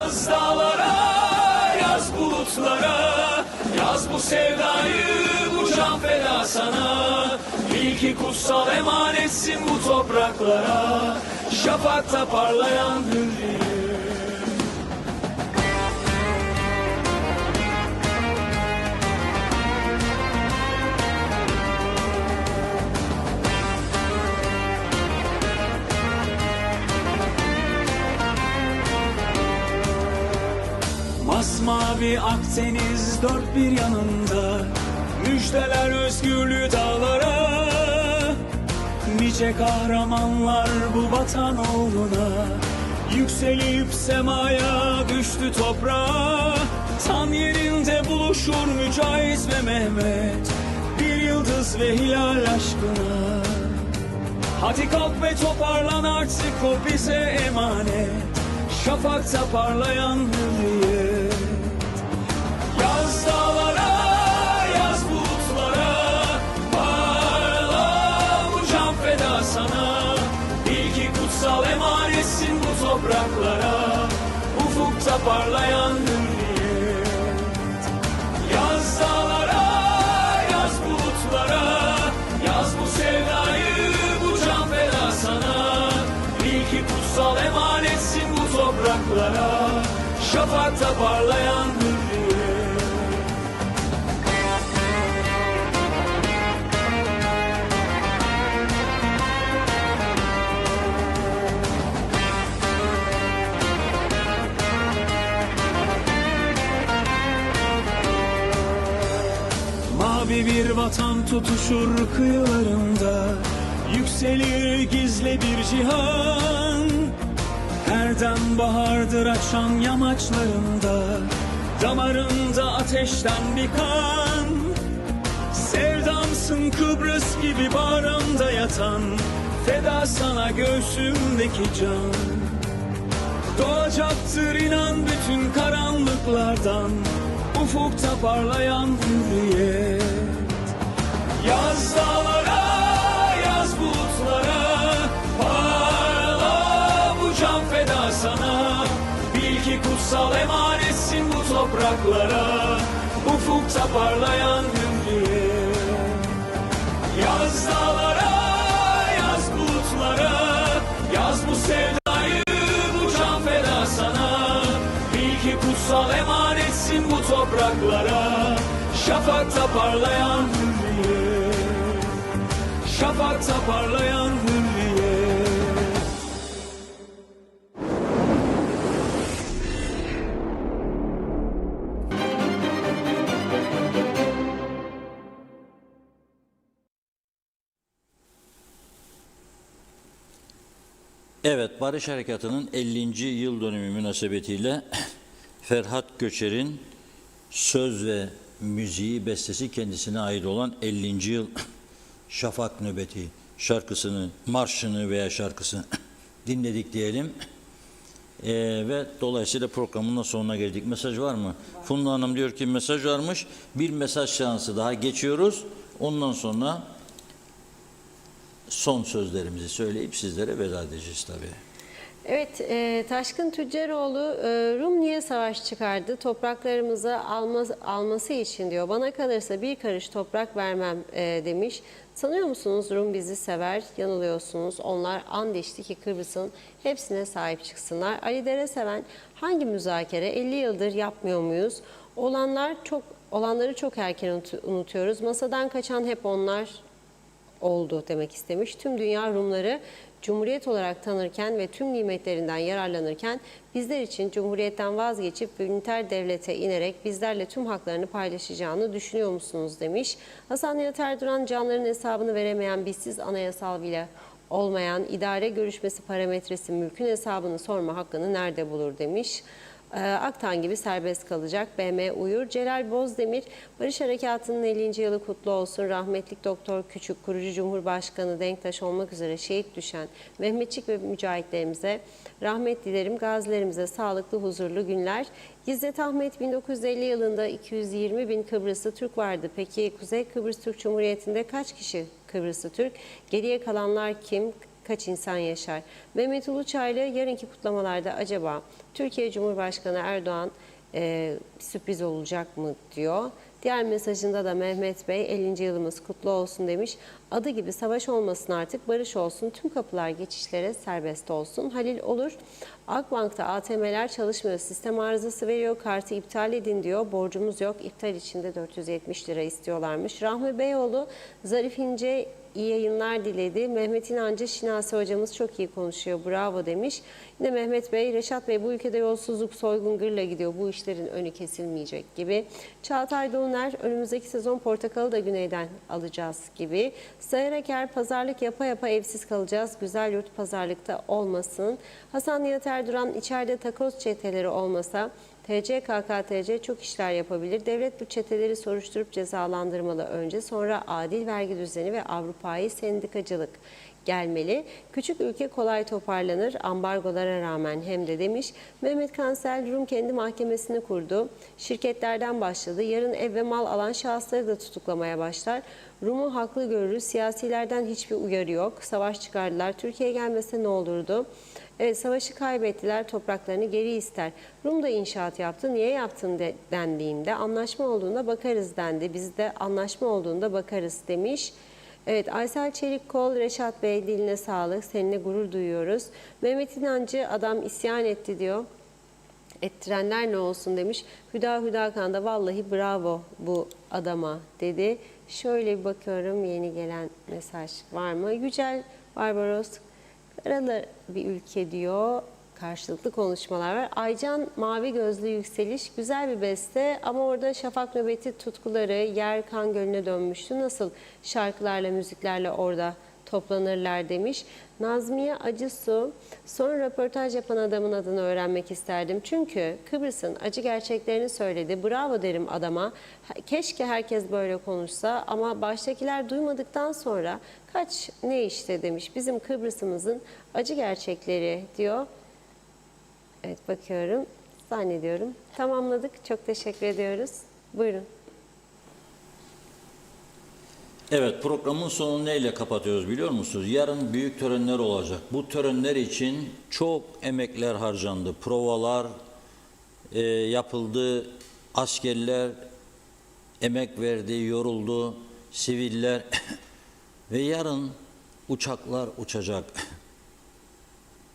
Yaz dağlara, yaz bulutlara, yaz bu sevdayı, bu can feda sana. Bil ki kutsal emanetsin bu topraklara, şafakta parlayan hürriyet. Masmavi Akdeniz dört bir yanında, Müjdeler özgürlüğü dağlara, nice kahramanlar bu vatan uğruna. Yükselip semaya düştü toprağa, tan yerinde buluşur Mücahit ve Mehmet, bir yıldız ve hilal aşkına. Hadi kalk ve toparlan artık, o bize emanet, şafakta parlayan hürriyet. Yaz dağlara, yaz bulutlara, parla bu can feda sana. Bil ki kutsal emanetsin bu topraklara, ufukta parlayan hürriyet. Yaz dağlara, yaz bulutlara, yaz bu sevdayı, bu can feda sana. Bil ki kutsal emanetsin bu topraklara, şafakta parlayan hürriyet. Mavi bir vatan tutuşur kıyılarında, yükselir gizli bir cihan. Her dem bahardır açan yamaçlarında, damarında ateşten bir kan. Sevdamsın Kıbrıs gibi bağrımda yatan, feda sana göğsümdeki can. Doğacaktır inan bütün karanlıklardan, ufukta parlayan hürriyet. Yaz dağlara, yaz bulutlara, parla bu can feda sana. Bil ki kutsal emanetsin bu topraklara, ufukta parlayan hürriyet. Yaz dağlara, yaz bulutlara, yaz bu sevdayı, bu can feda sana. Bil ki kutsal emanetsin bu topraklara, şafakta parlayan hürriyet. Şafakta parlayan hürriyet. Evet, Barış Harekatı'nın 50. yıl dönümü münasebetiyle Ferhat Göçer'in söz ve müziği, bestesi kendisine ait olan 50. yıl Şafak Nöbeti şarkısını, marşını veya şarkısını dinledik diyelim. Ve dolayısıyla programın da sonuna geldik. Mesaj var mı? Funda Hanım diyor ki mesaj varmış. Bir mesaj seansı daha geçiyoruz. Ondan sonra son sözlerimizi söyleyip sizlere veda edeceğiz tabii. Evet, Taşkın Tüccaroğlu Rum niye savaş çıkardı? Topraklarımızı alması için diyor. Bana kalırsa bir karış toprak vermem demiş. Sanıyor musunuz Rum bizi sever? Yanılıyorsunuz. Onlar and içti ki Kıbrıs'ın hepsine sahip çıksınlar. Ali Dereseven hangi müzakere 50 yıldır yapmıyor muyuz? Olanları çok erken unutuyoruz. Masadan kaçan hep onlar oldu demek istemiş. Tüm dünya Rumları Cumhuriyet olarak tanırken ve tüm nimetlerinden yararlanırken bizler için Cumhuriyet'ten vazgeçip üniter devlete inerek bizlerle tüm haklarını paylaşacağını düşünüyor musunuz demiş. Hasan Nihat Erduran canların hesabını veremeyen bizsiz anayasal bile olmayan idare görüşmesi parametresi mülkün hesabını sorma hakkını nerede bulur demiş. Aktan gibi serbest kalacak. BM Uyur. Celal Bozdemir, Barış Harekatı'nın 50. yılı kutlu olsun. Rahmetlik Doktor Küçük, kurucu Cumhurbaşkanı Denktaş olmak üzere şehit düşen Mehmetçik ve mücahitlerimize rahmet dilerim. Gazilerimize sağlıklı, huzurlu günler. İzzet Ahmet 1950 yılında 220 bin Kıbrıslı Türk vardı. Peki Kuzey Kıbrıs Türk Cumhuriyeti'nde kaç kişi Kıbrıslı Türk? Geriye kalanlar kim? Kaç insan yaşar? Mehmet Uluçaylı yarınki kutlamalarda acaba Türkiye Cumhurbaşkanı Erdoğan sürpriz olacak mı diyor. Diğer mesajında da Mehmet Bey 50. yılımız kutlu olsun demiş. Adı gibi savaş olmasın artık, barış olsun, tüm kapılar geçişlere serbest olsun. Halil Olur, Akbank'ta ATM'ler çalışmıyor, sistem arızası veriyor, kartı iptal edin diyor. Borcumuz yok, iptal içinde 470 lira istiyorlarmış. Rahmi Beyoğlu, Zarif İnce iyi yayınlar diledi. Mehmet İnancı, Şinasi hocamız çok iyi konuşuyor, bravo demiş. Yine Mehmet Bey, Reşat Bey bu ülkede yolsuzluk, soygun gırla gidiyor. Bu işlerin önü kesilmeyecek gibi. Çağatay Doğuner, önümüzdeki sezon portakalı da güneyden alacağız gibi. Sayar Eker, pazarlık yapa yapa evsiz kalacağız. Güzel yurt pazarlıkta olmasın. Hasan Nihat Erduran, içeride takoz çeteleri olmasa TC-KKTC çok işler yapabilir. Devlet bu çeteleri soruşturup cezalandırmalı önce. Sonra adil vergi düzeni ve Avrupa'yı sendikacılık gelmeli. Küçük ülke kolay toparlanır ambargolara rağmen hem de demiş. Mehmet Kansel, Rum kendi mahkemesini kurdu. Şirketlerden başladı. Yarın ev ve mal alan şahısları da tutuklamaya başlar. Rum'u haklı görürüz. Siyasilerden hiçbir uyarı yok. Savaş çıkardılar. Türkiye gelmese ne olurdu? Evet, savaşı kaybettiler, topraklarını geri ister. Rum da inşaat yaptı, niye yaptın dendiğinde anlaşma olduğunda bakarız dendi. Biz de anlaşma olduğunda bakarız demiş. Evet, Aysel Çelikkol, Reşat Bey diline sağlık, seninle gurur duyuyoruz. Mehmet İnancı, adam isyan etti diyor. Ettirenler ne olsun demiş. Hüdakan da vallahi bravo bu adama dedi. Şöyle bir bakıyorum, yeni gelen mesaj var mı? Yücel Barbaros, Karalı bir ülke diyor. Karşılıklı konuşmalar var. Aycan, Mavi Gözlü Yükseliş, güzel bir beste ama orada şafak nöbeti tutkuları yer kan gölüne dönmüştü. Nasıl şarkılarla, müziklerle orada toplanırlar demiş. Nazmiye Acısu, son röportaj yapan adamın adını öğrenmek isterdim. Çünkü Kıbrıs'ın acı gerçeklerini söyledi. Bravo derim adama. Keşke herkes böyle konuşsa ama baştakiler duymadıktan sonra kaç ne işte demiş. Bizim Kıbrıs'ımızın acı gerçekleri diyor. Evet, bakıyorum, zannediyorum. Tamamladık. Çok teşekkür ediyoruz. Buyurun. Evet, programın sonunu neyle kapatıyoruz biliyor musunuz? Yarın büyük törenler olacak. Bu törenler için çok emekler harcandı. Provalar yapıldı. Askerler emek verdi, yoruldu. Siviller ve yarın uçaklar uçacak.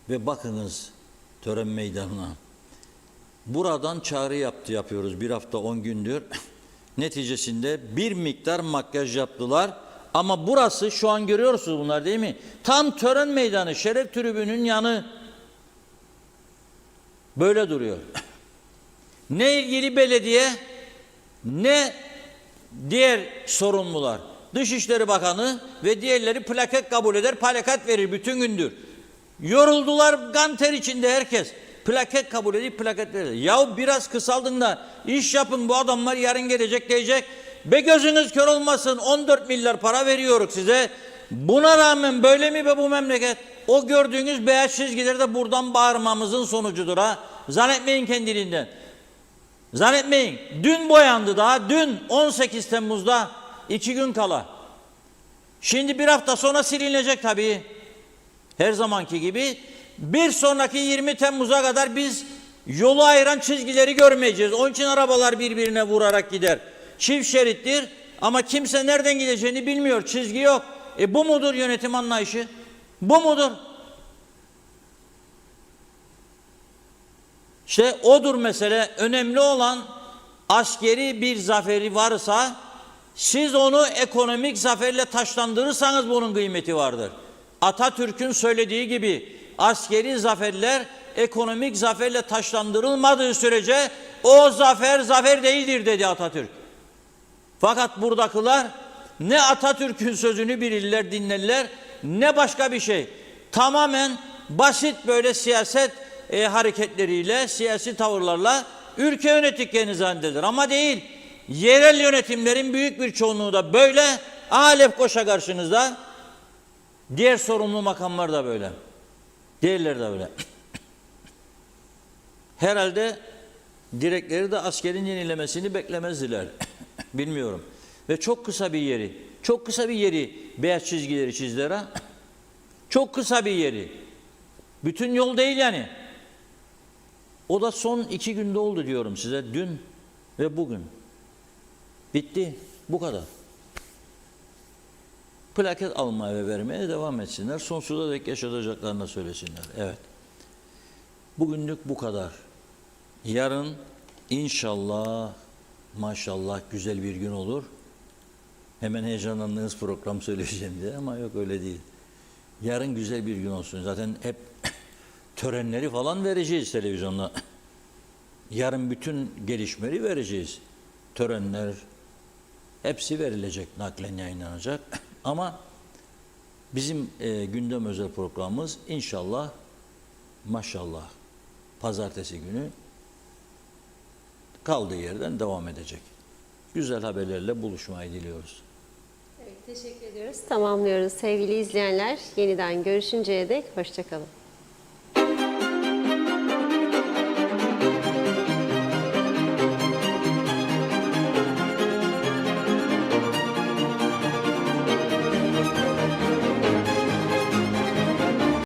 Ve bakınız tören meydanına. Buradan çağrı yapıyoruz. Bir hafta 10 gündür. Neticesinde bir miktar makyaj yaptılar. Ama burası şu an görüyorsunuz bunlar değil mi? Tam tören meydanı, şeref tribünün yanı. Böyle duruyor. Ne ilgili belediye ne diğer sorumlular. Dışişleri Bakanı ve diğerleri plaket kabul eder, plaket verir bütün gündür. Yoruldular, gan ter içinde herkes. Plaket kabul edip plaket verir. Yahu biraz kısaldın da iş yapın, bu adamlar yarın gelecek diyecek. Be gözünüz kör olmasın, 14 milyar para veriyoruz size. Buna rağmen böyle mi be bu memleket? O gördüğünüz beyaz çizgiler de buradan bağırmamızın sonucudur ha. Zannetmeyin kendiliğinden. Zannetmeyin. Dün boyandı daha. Dün 18 Temmuz'da 2 gün kala. Şimdi bir hafta sonra silinecek tabii. Her zamanki gibi. Bir sonraki 20 Temmuz'a kadar biz yolu ayıran çizgileri görmeyeceğiz. Onun için arabalar birbirine vurarak gider. Çift şerittir ama kimse nereden gideceğini bilmiyor. Çizgi yok. Bu mudur yönetim anlayışı? Bu mudur? İşte odur mesele. Önemli olan askeri bir zaferi varsa siz onu ekonomik zaferle taşlandırırsanız bunun kıymeti vardır. Atatürk'ün söylediği gibi askeri zaferler ekonomik zaferle taşlandırılmadığı sürece o zafer değildir dedi Atatürk. Fakat buradakiler ne Atatürk'ün sözünü bilirler, dinlerler ne başka bir şey. Tamamen basit böyle siyaset hareketleriyle, siyasi tavırlarla ülke yönettiklerini zannedilir. Ama değil. Yerel yönetimlerin büyük bir çoğunluğu da böyle. Lefkoşa karşınızda. Diğer sorumlu makamlar da böyle. Diğerleri de böyle. Herhalde direkleri de askerin yenilemesini beklemezdiler. Bilmiyorum. Ve çok kısa bir yeri beyaz çizgileri çizdiler ha. Çok kısa bir yeri. Bütün yol değil yani. O da son 2 günde oldu diyorum size. Dün ve bugün. Bitti. Bu kadar. Plaket almaya ve vermeye devam etsinler. Sonsuza dek yaşatacaklarını söylesinler. Evet. Bugünlük bu kadar. Yarın inşallah, maşallah güzel bir gün olur. Hemen heyecanlandığınız program söyleyeceğim diye ama yok öyle değil. Yarın güzel bir gün olsun. Zaten hep törenleri falan vereceğiz televizyonda. Yarın bütün gelişmeleri vereceğiz. Törenler hepsi verilecek, naklen yayınlanacak. Ama bizim gündem özel programımız inşallah, maşallah, pazartesi günü kaldığı yerden devam edecek. Güzel haberlerle buluşmayı diliyoruz. Evet, teşekkür ediyoruz. Tamamlıyoruz sevgili izleyenler. Yeniden görüşünceye dek hoşça kalın.